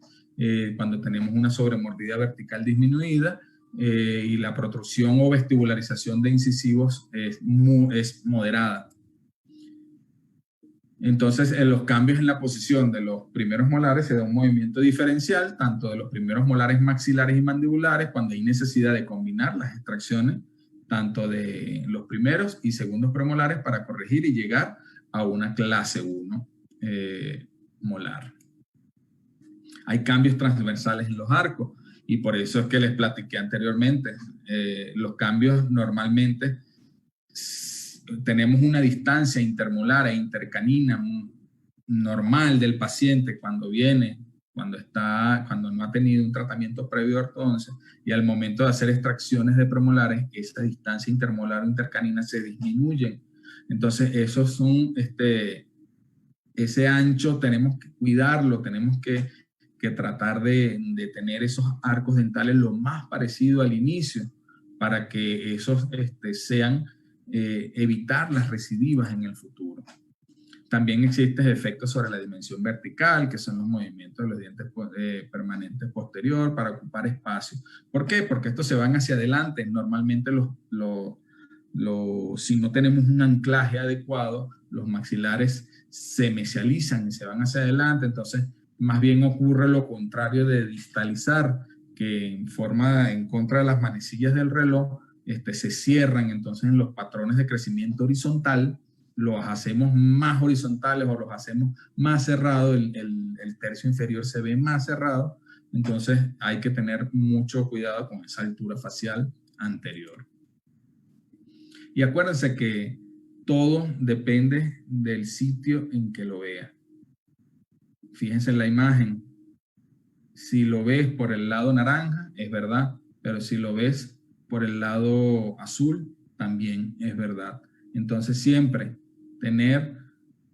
cuando tenemos una sobremordida vertical disminuida y la protrusión o vestibularización de incisivos es moderada. Entonces, en los cambios en la posición de los primeros molares se da un movimiento diferencial, tanto de los primeros molares maxilares y mandibulares, cuando hay necesidad de combinar las extracciones, tanto de los primeros y segundos premolares, para corregir y llegar a una clase 1 molar. Hay cambios transversales en los arcos, y por eso es que les platiqué anteriormente. Los cambios normalmente tenemos una distancia intermolar e intercanina normal del paciente cuando viene, cuando no ha tenido un tratamiento previo de ortodoncia, y al momento de hacer extracciones de premolares, esta distancia intermolar o intercanina se disminuye. Entonces, esos son, ese ancho tenemos que cuidarlo, tenemos que tratar de tener esos arcos dentales lo más parecido al inicio, para que esos sean evitar las recidivas en el futuro. También existen efectos sobre la dimensión vertical, que son los movimientos de los dientes permanentes posterior para ocupar espacio. ¿Por qué? Porque estos se van hacia adelante. Normalmente si no tenemos un anclaje adecuado, los maxilares se mesializan y se van hacia adelante. Entonces, más bien ocurre lo contrario de distalizar, que en contra de las manecillas del reloj, se cierran. Entonces, en los patrones de crecimiento horizontal, los hacemos más horizontales o los hacemos más cerrados, el tercio inferior se ve más cerrado. Entonces, hay que tener mucho cuidado con esa altura facial anterior. Y acuérdense que todo depende del sitio en que lo vea. Fíjense en la imagen. Si lo ves por el lado naranja, es verdad, pero si lo ves por el lado azul, también es verdad. Entonces, siempre tener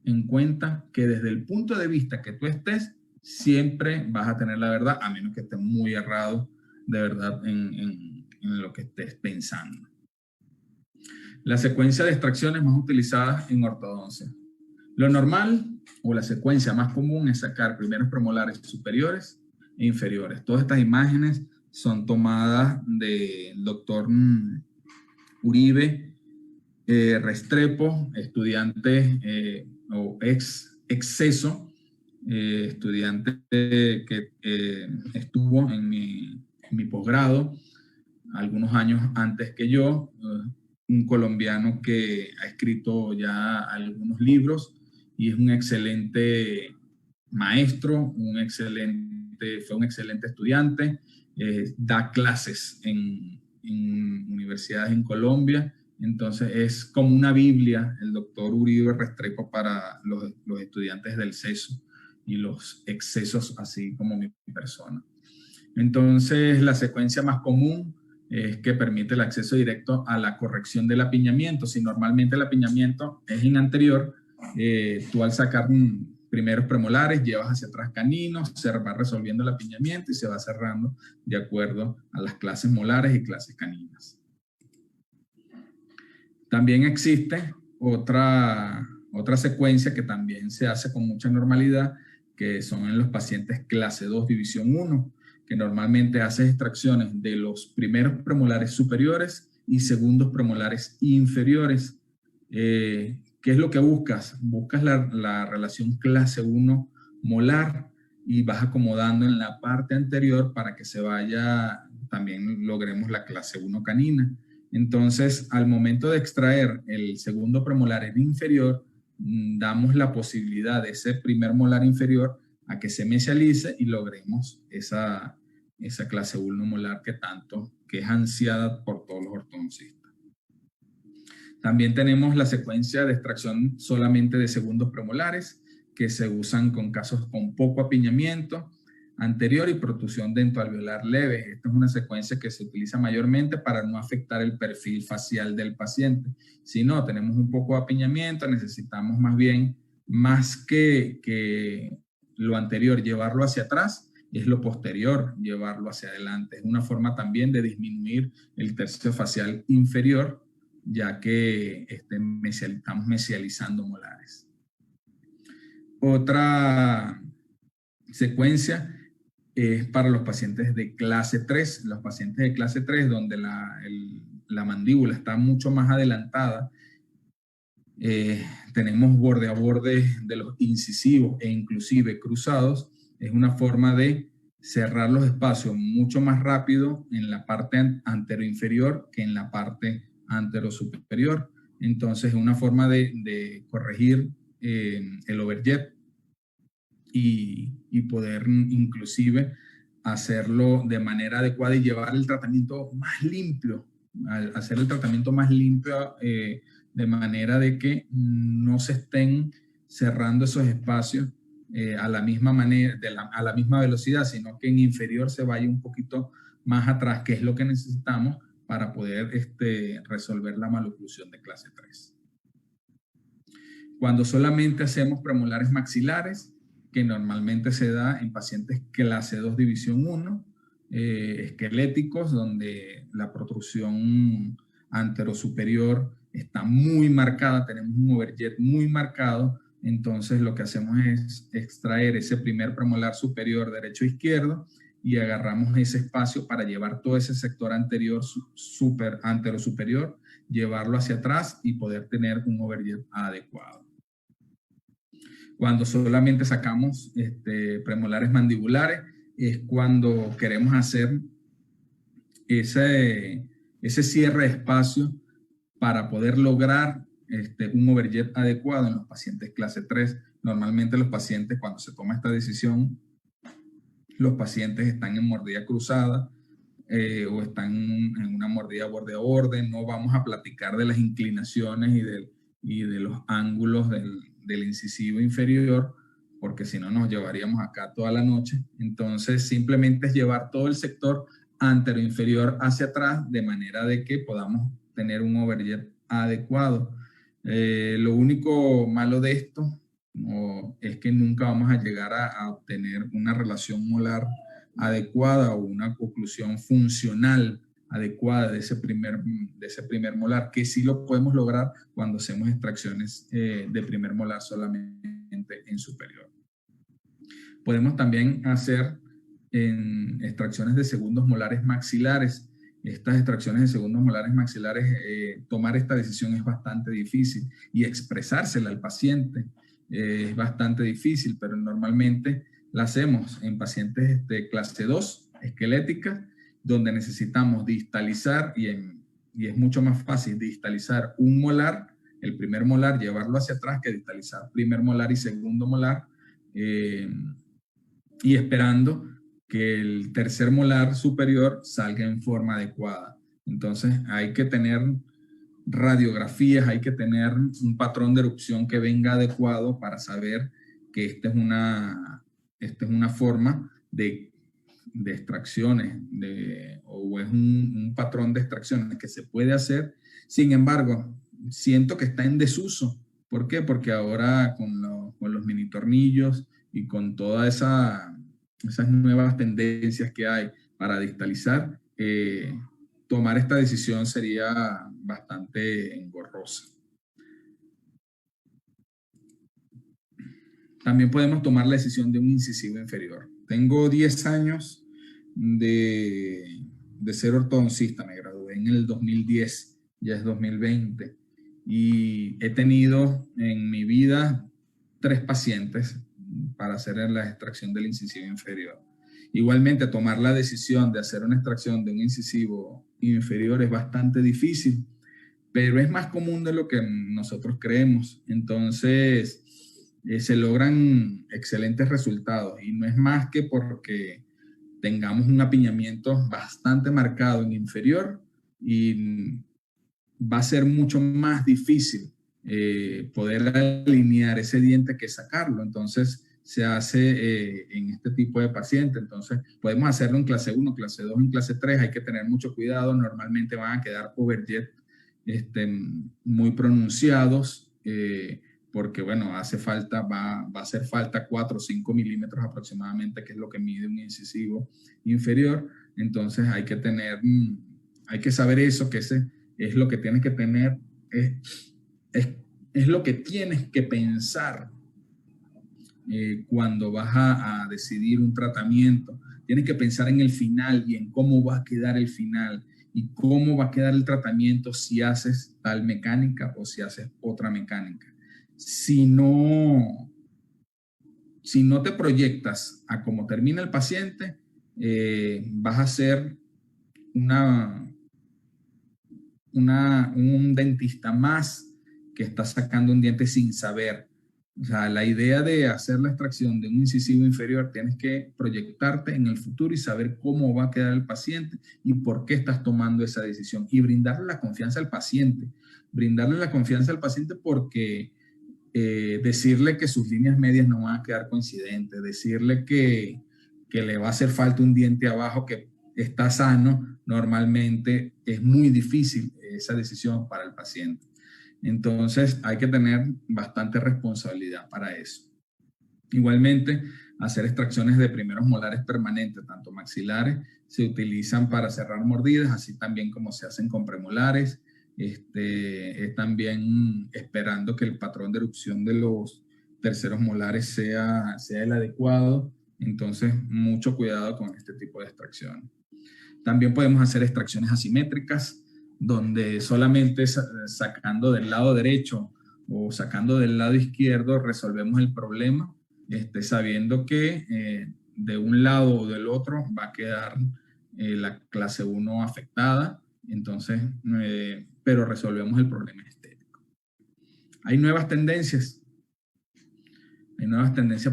en cuenta que desde el punto de vista que tú estés, siempre vas a tener la verdad, a menos que estés muy errado de verdad en lo que estés pensando. La secuencia de extracciones más utilizadas en ortodoncia. Lo normal o la secuencia más común es sacar primeros premolares superiores e inferiores. Todas estas imágenes son tomadas del doctor Uribe Restrepo, estudiante o exceso, estudiante que estuvo en mi posgrado algunos años antes que yo, un colombiano que ha escrito ya algunos libros y es un excelente maestro, fue un excelente estudiante, da clases en universidades en Colombia. Entonces es como una Biblia el doctor Uribe Restrepo para los estudiantes del CESO y los excesos, así como mi persona. Entonces la secuencia más común es que permite el acceso directo a la corrección del apiñamiento. Si normalmente el apiñamiento es en anterior, tú al sacar primeros premolares llevas hacia atrás caninos, se va resolviendo el apiñamiento y se va cerrando de acuerdo a las clases molares y clases caninas. También existe otra secuencia que también se hace con mucha normalidad, que son en los pacientes clase 2, división 1, que normalmente haces extracciones de los primeros premolares superiores y segundos premolares inferiores. ¿Qué es lo que buscas? Buscas la relación clase 1 molar y vas acomodando en la parte anterior para que se vaya, también logremos la clase 1 canina. Entonces, al momento de extraer el segundo premolar inferior, damos la posibilidad de ese primer molar inferior a que se mesialice y logremos esa clase 1 molar que es ansiada por todos los ortodoncistas. También tenemos la secuencia de extracción solamente de segundos premolares, que se usan con casos con poco apiñamiento anterior y protrusión dentoalveolar leve. Esta es una secuencia que se utiliza mayormente para no afectar el perfil facial del paciente. Si no tenemos un poco de apiñamiento, necesitamos más que lo anterior, llevarlo hacia atrás, es lo posterior, llevarlo hacia adelante. Es una forma también de disminuir el tercio facial inferior, ya que estamos mesializando molares. Otra secuencia es para los pacientes de clase 3. Los pacientes de clase 3, donde la mandíbula está mucho más adelantada, tenemos borde a borde de los incisivos e inclusive cruzados. Es una forma de cerrar los espacios mucho más rápido en la parte anteroinferior que en la parte anterosuperior. Entonces es una forma de corregir el overjet y poder inclusive hacerlo de manera adecuada y llevar el tratamiento más limpio, hacer el tratamiento más limpio de manera de que no se estén cerrando esos espacios a la misma manera, a la misma velocidad, sino que en inferior se vaya un poquito más atrás, que es lo que necesitamos para poder resolver la maloclusión de clase 3. Cuando solamente hacemos premolares maxilares, que normalmente se da en pacientes clase 2 división 1, esqueléticos, donde la protrusión anterosuperior está muy marcada, tenemos un overjet muy marcado. Entonces lo que hacemos es extraer ese primer premolar superior derecho e izquierdo y agarramos ese espacio para llevar todo ese sector anterior anterosuperior, llevarlo hacia atrás y poder tener un overjet adecuado. Cuando solamente sacamos premolares mandibulares es cuando queremos hacer ese cierre de espacio para poder lograr un overjet adecuado en los pacientes clase 3. Normalmente los pacientes, cuando se toma esta decisión, los pacientes están en mordida cruzada o están en una mordida borde a borde. No vamos a platicar de las inclinaciones y de los ángulos del incisivo inferior, porque si no nos llevaríamos acá toda la noche. Entonces, simplemente es llevar todo el sector anteroinferior hacia atrás, de manera de que podamos tener un overjet adecuado. Lo único malo de esto es que nunca vamos a llegar a obtener una relación molar adecuada o una oclusión funcional adecuada de ese primer molar, que sí lo podemos lograr cuando hacemos extracciones de primer molar solamente en superior. Podemos también hacer extracciones de segundos molares maxilares. Estas extracciones de segundos molares maxilares, tomar esta decisión es bastante difícil y expresársela al paciente es bastante difícil, pero normalmente la hacemos en pacientes clase 2, esqueléticas, donde necesitamos distalizar y es mucho más fácil distalizar un molar, el primer molar, llevarlo hacia atrás que distalizar primer molar y segundo molar, y esperando que el tercer molar superior salga en forma adecuada. Entonces hay que tener radiografías, hay que tener un patrón de erupción que venga adecuado para saber que esta es una forma de extracciones o es un patrón de extracciones que se puede hacer. Sin embargo, siento que está en desuso. ¿Por qué? Porque ahora con los mini tornillos y con todas esas nuevas tendencias que hay para distalizar, tomar esta decisión sería bastante engorrosa. También podemos tomar la decisión de un incisivo inferior. Tengo 10 años de ser ortodoncista, me gradué en el 2010, ya es 2020, y he tenido en mi vida 3 pacientes para hacer la extracción del incisivo inferior. Igualmente, tomar la decisión de hacer una extracción de un incisivo inferior es bastante difícil, pero es más común de lo que nosotros creemos. Entonces, se logran excelentes resultados y no es más que porque tengamos un apiñamiento bastante marcado en inferior y va a ser mucho más difícil poder alinear ese diente que sacarlo. Entonces, se hace en este tipo de pacientes. Entonces, podemos hacerlo en clase 1, clase 2, en clase 3. Hay que tener mucho cuidado. Normalmente van a quedar overjet muy pronunciados porque, bueno, va a hacer falta 4 o 5 milímetros aproximadamente, que es lo que mide un incisivo inferior. Entonces, hay que saber eso, que ese es lo que tienes que tener, es lo que tienes que pensar cuando vas a decidir un tratamiento. Tienes que pensar en el final y en cómo va a quedar el final y cómo va a quedar el tratamiento si haces tal mecánica o si haces otra mecánica. Si no te proyectas a cómo termina el paciente, vas a ser un dentista más que está sacando un diente sin saber. O sea, la idea de hacer la extracción de un incisivo inferior, tienes que proyectarte en el futuro y saber cómo va a quedar el paciente y por qué estás tomando esa decisión y brindarle la confianza al paciente. Brindarle la confianza al paciente porque decirle que sus líneas medias no van a quedar coincidentes, decirle que le va a hacer falta un diente abajo que está sano, normalmente es muy difícil esa decisión para el paciente. Entonces hay que tener bastante responsabilidad para eso. Igualmente, hacer extracciones de primeros molares permanentes, tanto maxilares, se utilizan para cerrar mordidas, así también como se hacen con premolares. Es también esperando que el patrón de erupción de los terceros molares sea el adecuado. Entonces, mucho cuidado con este tipo de extracciones. También podemos hacer extracciones asimétricas, donde solamente sacando del lado derecho o sacando del lado izquierdo resolvemos el problema, sabiendo que de un lado o del otro va a quedar la clase 1 afectada, entonces, pero resolvemos el problema estético. Hay nuevas tendencias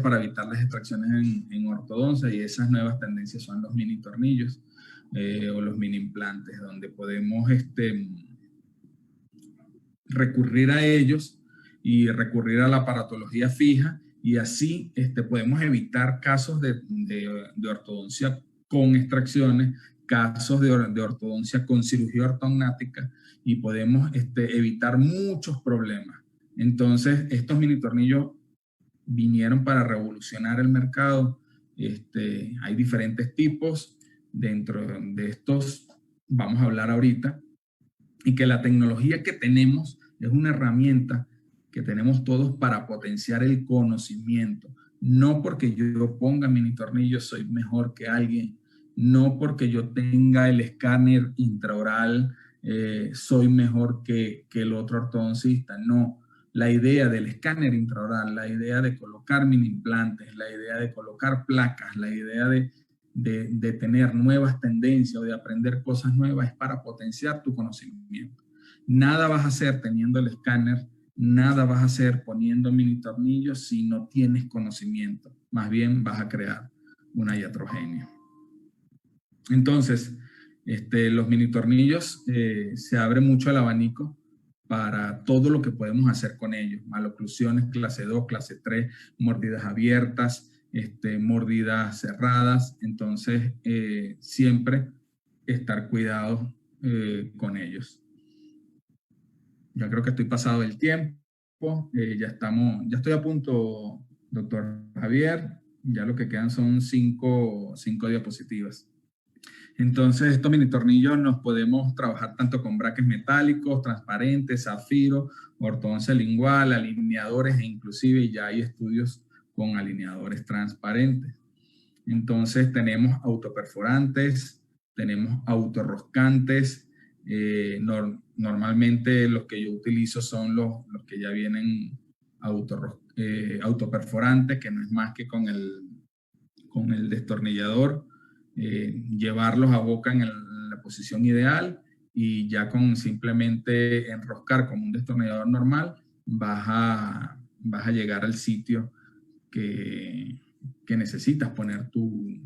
para evitar las extracciones en ortodoncia, y esas nuevas tendencias son los mini tornillos o los mini implantes, donde podemos recurrir a ellos y recurrir a la aparatología fija y así podemos evitar casos de ortodoncia con extracciones, casos de ortodoncia con cirugía ortognática, y podemos evitar muchos problemas. Entonces, estos mini tornillos vinieron para revolucionar el mercado. Hay diferentes tipos. Dentro de estos vamos a hablar ahorita, y que la tecnología que tenemos es una herramienta que tenemos todos para potenciar el conocimiento. No porque yo ponga mini tornillos soy mejor que alguien, no porque yo tenga el escáner intraoral soy mejor que el otro ortodoncista, no. La idea del escáner intraoral, la idea de colocar mini implantes, la idea de colocar placas, la idea de tener nuevas tendencias o de aprender cosas nuevas es para potenciar tu conocimiento. Nada vas a hacer teniendo el escáner, nada vas a hacer poniendo mini tornillos si no tienes conocimiento. Más bien vas a crear una iatrogenia. Entonces, los mini tornillos se abre mucho el abanico para todo lo que podemos hacer con ellos. Maloclusiones clase 2, clase 3, mordidas abiertas, mordidas cerradas. Entonces, siempre estar cuidados con ellos. Yo creo que estoy pasado el tiempo. Ya estoy a punto, doctor Javier. Ya lo que quedan son 5 diapositivas. Entonces, estos mini tornillos nos podemos trabajar tanto con braques metálicos, transparentes, zafiro, ortodoncia lingual, alineadores, e inclusive ya hay estudios con alineadores transparentes. Entonces, tenemos autoperforantes, tenemos autorroscantes. Normalmente los que yo utilizo son los que ya vienen autoperforantes, que no es más que con el destornillador. Llevarlos a boca en la posición ideal, y ya con simplemente enroscar como un destornillador normal vas a llegar al sitio que necesitas poner tu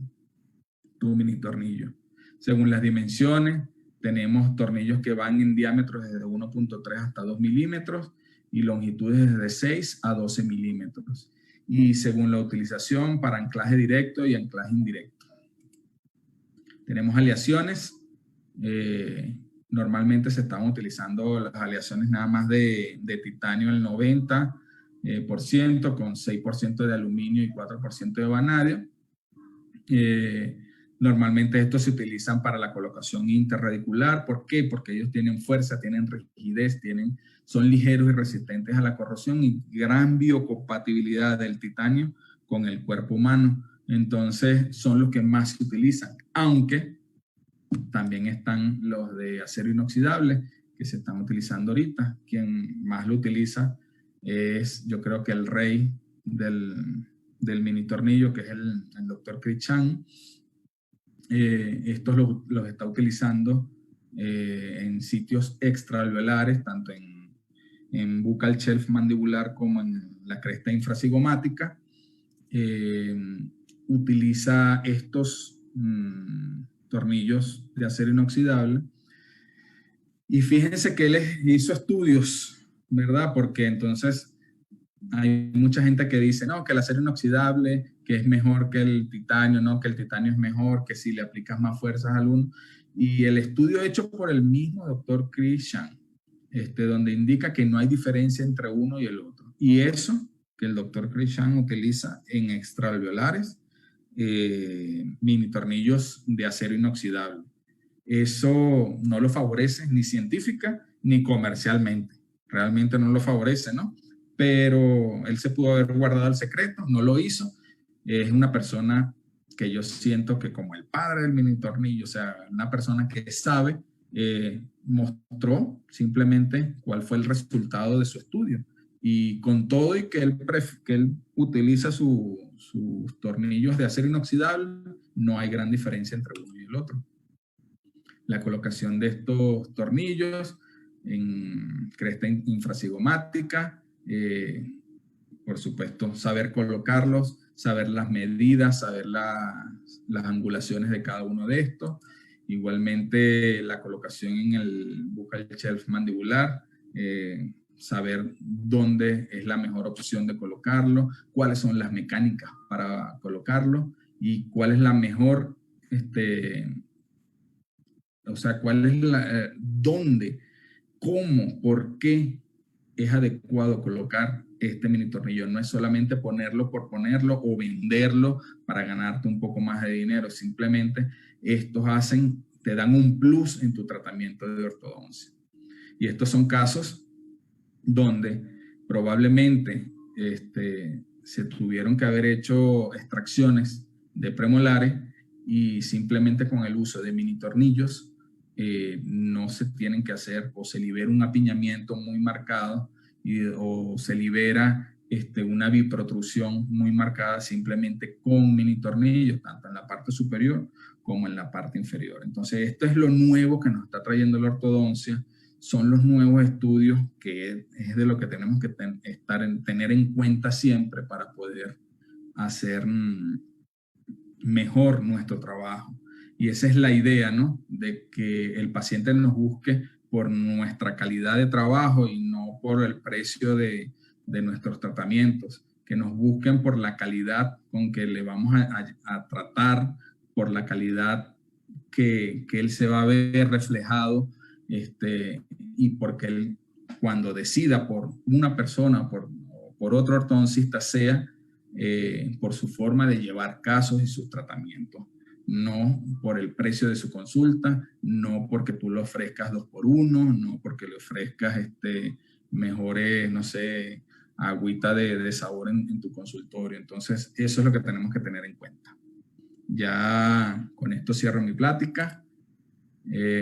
mini tornillo. Según las dimensiones, tenemos tornillos que van en diámetros desde 1.3 hasta 2 milímetros y longitudes desde 6 a 12 milímetros. Y según la utilización, para anclaje directo y anclaje indirecto. Tenemos aleaciones. Normalmente se están utilizando las aleaciones nada más de titanio el 90%, con 6% de aluminio y 4% de vanadio. Normalmente estos se utilizan para la colocación interradicular. ¿Por qué? Porque ellos tienen fuerza, tienen rigidez, son ligeros y resistentes a la corrosión, y gran biocompatibilidad del titanio con el cuerpo humano. Entonces son los que más se utilizan, aunque también están los de acero inoxidable que se están utilizando ahorita. Quien más lo utiliza es, yo creo que el rey del mini tornillo, que es el doctor Chris Chan. Estos los está utilizando en sitios extraalveolares, tanto en buccal shelf mandibular como en la cresta infracigomática. Utiliza estos tornillos de acero inoxidable, y fíjense que él hizo estudios, ¿verdad? Porque entonces hay mucha gente que dice, no, que el acero inoxidable, que es mejor que el titanio, no, que el titanio es mejor, que si le aplicas más fuerzas al uno. Y el estudio hecho por el mismo doctor Chris Chan, donde indica que no hay diferencia entre uno y el otro. Y eso que el doctor Chris Chan utiliza en extraalveolares, mini tornillos de acero inoxidable. Eso no lo favorece ni científica ni comercialmente. Realmente no lo favorece, ¿no? Pero él se pudo haber guardado el secreto, no lo hizo. Es una persona que yo siento que como el padre del mini tornillo, o sea, una persona que sabe, mostró simplemente cuál fue el resultado de su estudio. Y con todo y que él utiliza sus tornillos de acero inoxidable, no hay gran diferencia entre uno y el otro. La colocación de estos tornillos en cresta infracigomática, por supuesto, saber colocarlos, saber las medidas, saber las angulaciones de cada uno de estos. Igualmente, la colocación en el buccal shelf mandibular, saber dónde es la mejor opción de colocarlo, cuáles son las mecánicas para colocarlo y cuál es la mejor, o sea, cuál es la, dónde, cómo, por qué es adecuado colocar este mini tornillo. No es solamente ponerlo por ponerlo o venderlo para ganarte un poco más de dinero. Simplemente estos te dan un plus en tu tratamiento de ortodoncia. Y estos son casos donde probablemente se tuvieron que haber hecho extracciones de premolares y simplemente con el uso de mini tornillos no se tienen que hacer, o se libera un apiñamiento muy marcado o se libera una biprotrusión muy marcada simplemente con mini tornillos, tanto en la parte superior como en la parte inferior. Entonces, esto es lo nuevo que nos está trayendo la ortodoncia. Son los nuevos estudios que es de lo que tenemos que tener en cuenta siempre para poder hacer mejor nuestro trabajo. Y esa es la idea, ¿no? De que el paciente nos busque por nuestra calidad de trabajo y no por el precio de nuestros tratamientos. Que nos busquen por la calidad con que le vamos a tratar, por la calidad que él se va a ver reflejado, y porque él, cuando decida por una persona o por otro ortodoncista, sea por su forma de llevar casos y sus tratamientos, no por el precio de su consulta, no porque tú le ofrezcas 2x1, no porque le ofrezcas mejores, no sé, agüita de sabor en tu consultorio. Entonces, eso es lo que tenemos que tener en cuenta. Ya con esto cierro mi plática.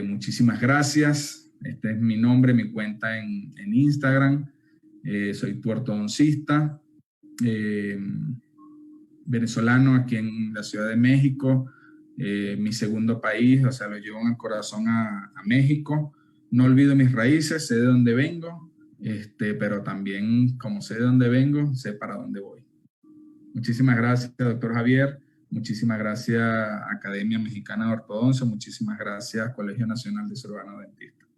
Muchísimas gracias. Este es mi nombre, mi cuenta en Instagram. Soy tu ortodoncista, venezolano aquí en la Ciudad de México. Mi segundo país, o sea, lo llevo en el corazón a México. No olvido mis raíces, sé de dónde vengo, pero también, como sé de dónde vengo, sé para dónde voy. Muchísimas gracias, doctor Javier. Muchísimas gracias, Academia Mexicana de Ortodoncia. Muchísimas gracias, Colegio Nacional de Cirujanos Dentistas.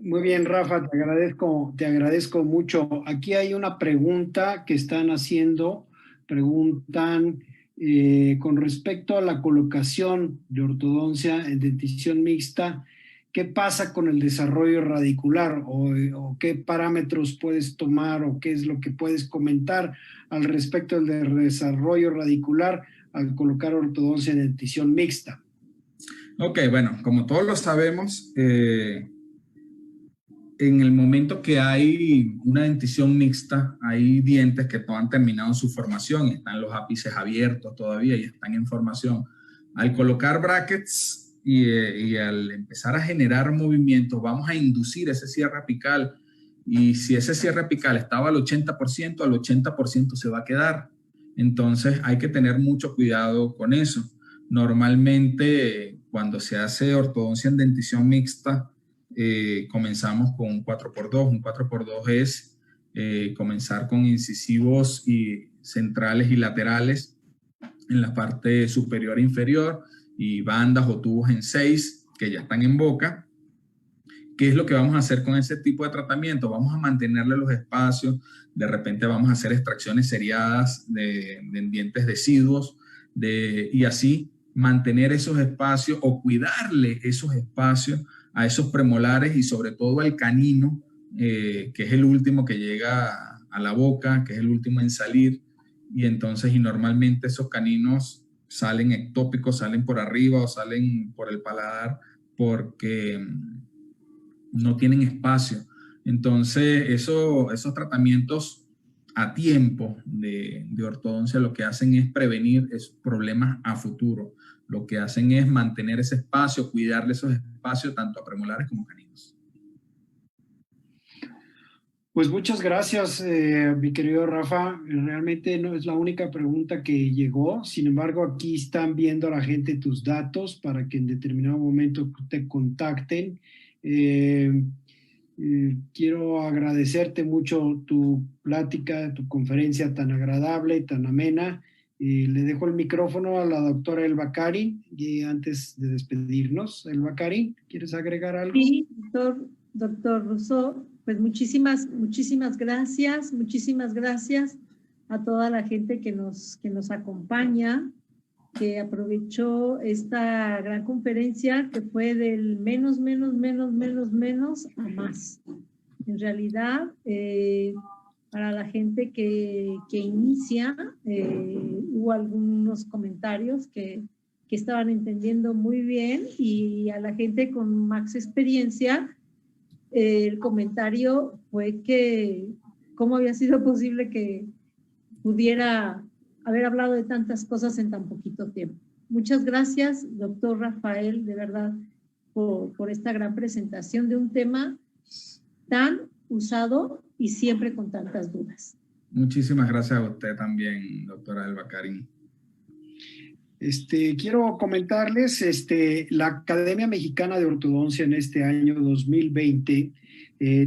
Muy bien, Rafa, te agradezco mucho. Aquí hay una pregunta que están haciendo. Preguntan con respecto a la colocación de ortodoncia en dentición mixta, ¿qué pasa con el desarrollo radicular o qué parámetros puedes tomar o qué es lo que puedes comentar al respecto del desarrollo radicular al colocar ortodoncia en dentición mixta?
Ok, bueno, como todos lo sabemos, en el momento que hay una dentición mixta, hay dientes que no han terminado su formación, están los ápices abiertos todavía y están en formación. Al colocar brackets y al empezar a generar movimientos, vamos a inducir ese cierre apical, y si ese cierre apical estaba al 80%, al 80% se va a quedar. Entonces hay que tener mucho cuidado con eso. Normalmente cuando se hace ortodoncia en dentición mixta, comenzamos con un 4x2. Un 4x2 es comenzar con incisivos y centrales y laterales en la parte superior e inferior y bandas o tubos en 6 que ya están en boca. ¿Qué es lo que vamos a hacer con ese tipo de tratamiento? Vamos a mantenerle los espacios, de repente vamos a hacer extracciones seriadas de dientes deciduos y así mantener esos espacios o cuidarle esos espacios a esos premolares y sobre todo al canino, que es el último que llega a la boca, que es el último en salir, y normalmente esos caninos salen ectópicos, salen por arriba o salen por el paladar porque no tienen espacio. Entonces, esos tratamientos a tiempo de ortodoncia lo que hacen es prevenir esos problemas a futuro. Lo que hacen es mantener ese espacio, cuidarle esos espacios tanto a premolares como caninos.
Pues muchas gracias, mi querido Rafa. Realmente no es la única pregunta que llegó. Sin embargo, aquí están viendo a la gente tus datos para que en determinado momento te contacten. Quiero agradecerte mucho tu plática, tu conferencia tan agradable, tan amena. Le dejo el micrófono a la doctora Elba Karin y antes de despedirnos, Elba Karin, ¿quieres agregar algo?
Sí, doctor Rousseau, pues muchísimas gracias a toda la gente que nos acompaña, que aprovechó esta gran conferencia que fue del menos a más. En realidad, para la gente que inicia, hubo algunos comentarios que estaban entendiendo muy bien, y a la gente con más experiencia, el comentario fue que cómo había sido posible que pudiera haber hablado de tantas cosas en tan poquito tiempo. Muchas gracias, doctor Rafael, de verdad, por esta gran presentación de un tema tan usado y siempre con tantas dudas.
Muchísimas gracias a usted también, doctora Elba Karin.
Quiero comentarles, la Academia Mexicana de Ortodoncia en este año 2020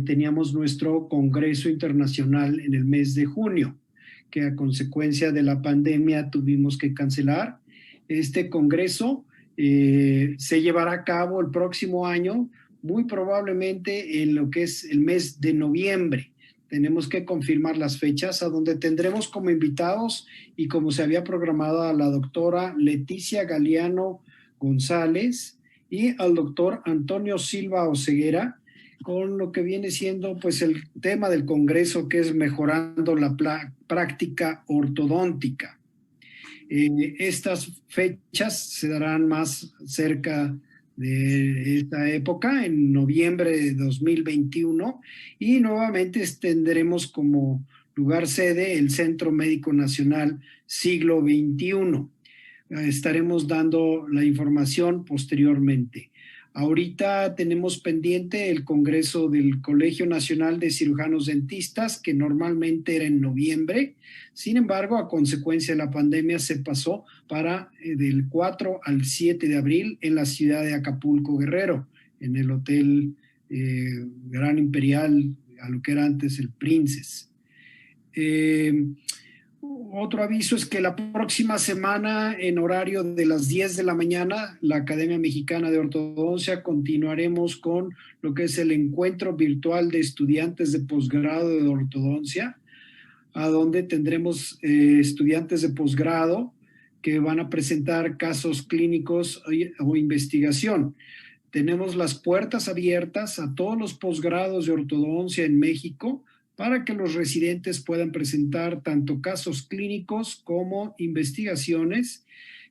teníamos nuestro Congreso Internacional en el mes de junio, que a consecuencia de la pandemia tuvimos que cancelar. Este congreso se llevará a cabo el próximo año, muy probablemente en lo que es el mes de noviembre. Tenemos que confirmar las fechas, a donde tendremos como invitados, y como se había programado, a la doctora Leticia Galeano González y al doctor Antonio Silva Oseguera, con lo que viene siendo pues el tema del congreso, que es mejorando la práctica ortodóntica. Estas fechas se darán más cerca de esta época, en noviembre de 2021, y nuevamente tendremos como lugar sede el Centro Médico Nacional Siglo XXI. Estaremos dando la información posteriormente. Ahorita tenemos pendiente el Congreso del Colegio Nacional de Cirujanos Dentistas, que normalmente era en noviembre. Sin embargo, a consecuencia de la pandemia, se pasó para del 4 al 7 de abril en la ciudad de Acapulco, Guerrero, en el Hotel Gran Imperial, a lo que era antes el Princess. Otro aviso es que la próxima semana, en horario de las 10 de la mañana, la Academia Mexicana de Ortodoncia continuaremos con lo que es el encuentro virtual de estudiantes de posgrado de ortodoncia, a donde tendremos estudiantes de posgrado que van a presentar casos clínicos o investigación. Tenemos las puertas abiertas a todos los posgrados de ortodoncia en México, para que los residentes puedan presentar tanto casos clínicos como investigaciones,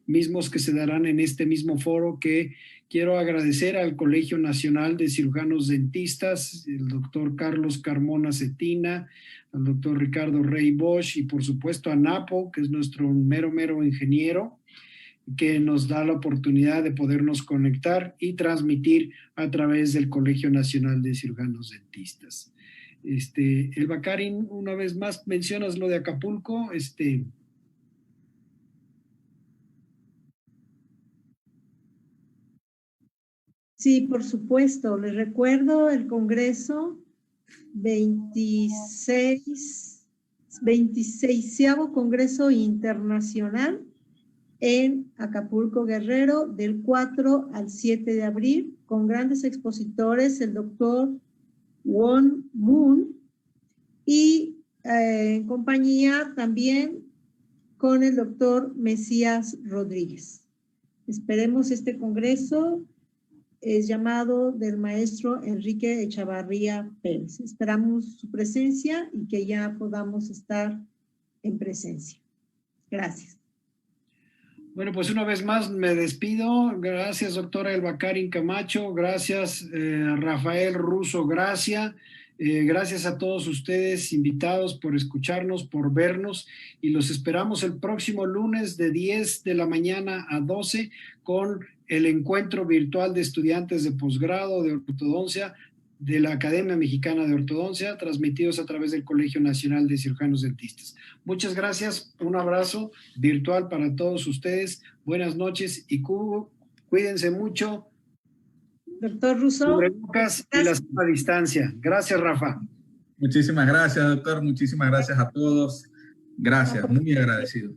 mismos que se darán en este mismo foro, que quiero agradecer al Colegio Nacional de Cirujanos Dentistas, el doctor Carlos Carmona Cetina, al doctor Ricardo Rey Bosch, y por supuesto a Napo, que es nuestro mero ingeniero, que nos da la oportunidad de podernos conectar y transmitir a través del Colegio Nacional de Cirujanos Dentistas. Elba Karin, una vez más mencionas lo de Acapulco.
Sí, por supuesto. Les recuerdo el Congreso 26º Congreso Internacional en Acapulco, Guerrero, del 4 al 7 de abril, con grandes expositores, el doctor Won Moon, y en compañía también con el doctor Mesías Rodríguez. Esperemos este congreso. Es llamado del maestro Enrique Echavarría Pérez. Esperamos su presencia y que ya podamos estar en presencia. Gracias.
Bueno, pues una vez más me despido. Gracias, doctora Elba Karin Camacho. Gracias, Rafael Russo Gracia. Gracias a todos ustedes, invitados, por escucharnos, por vernos, y los esperamos el próximo lunes de 10 de la mañana a 12 con el encuentro virtual de estudiantes de posgrado de ortodoncia de la Academia Mexicana de Ortodoncia, transmitidos a través del Colegio Nacional de Cirujanos Dentistas. Muchas gracias, un abrazo virtual para todos ustedes, buenas noches y cuídense mucho.
Doctor Russo.
Cubrebocas y la sana distancia. Gracias, Rafa.
Muchísimas gracias, doctor. Muchísimas gracias a todos. Gracias, muy agradecido.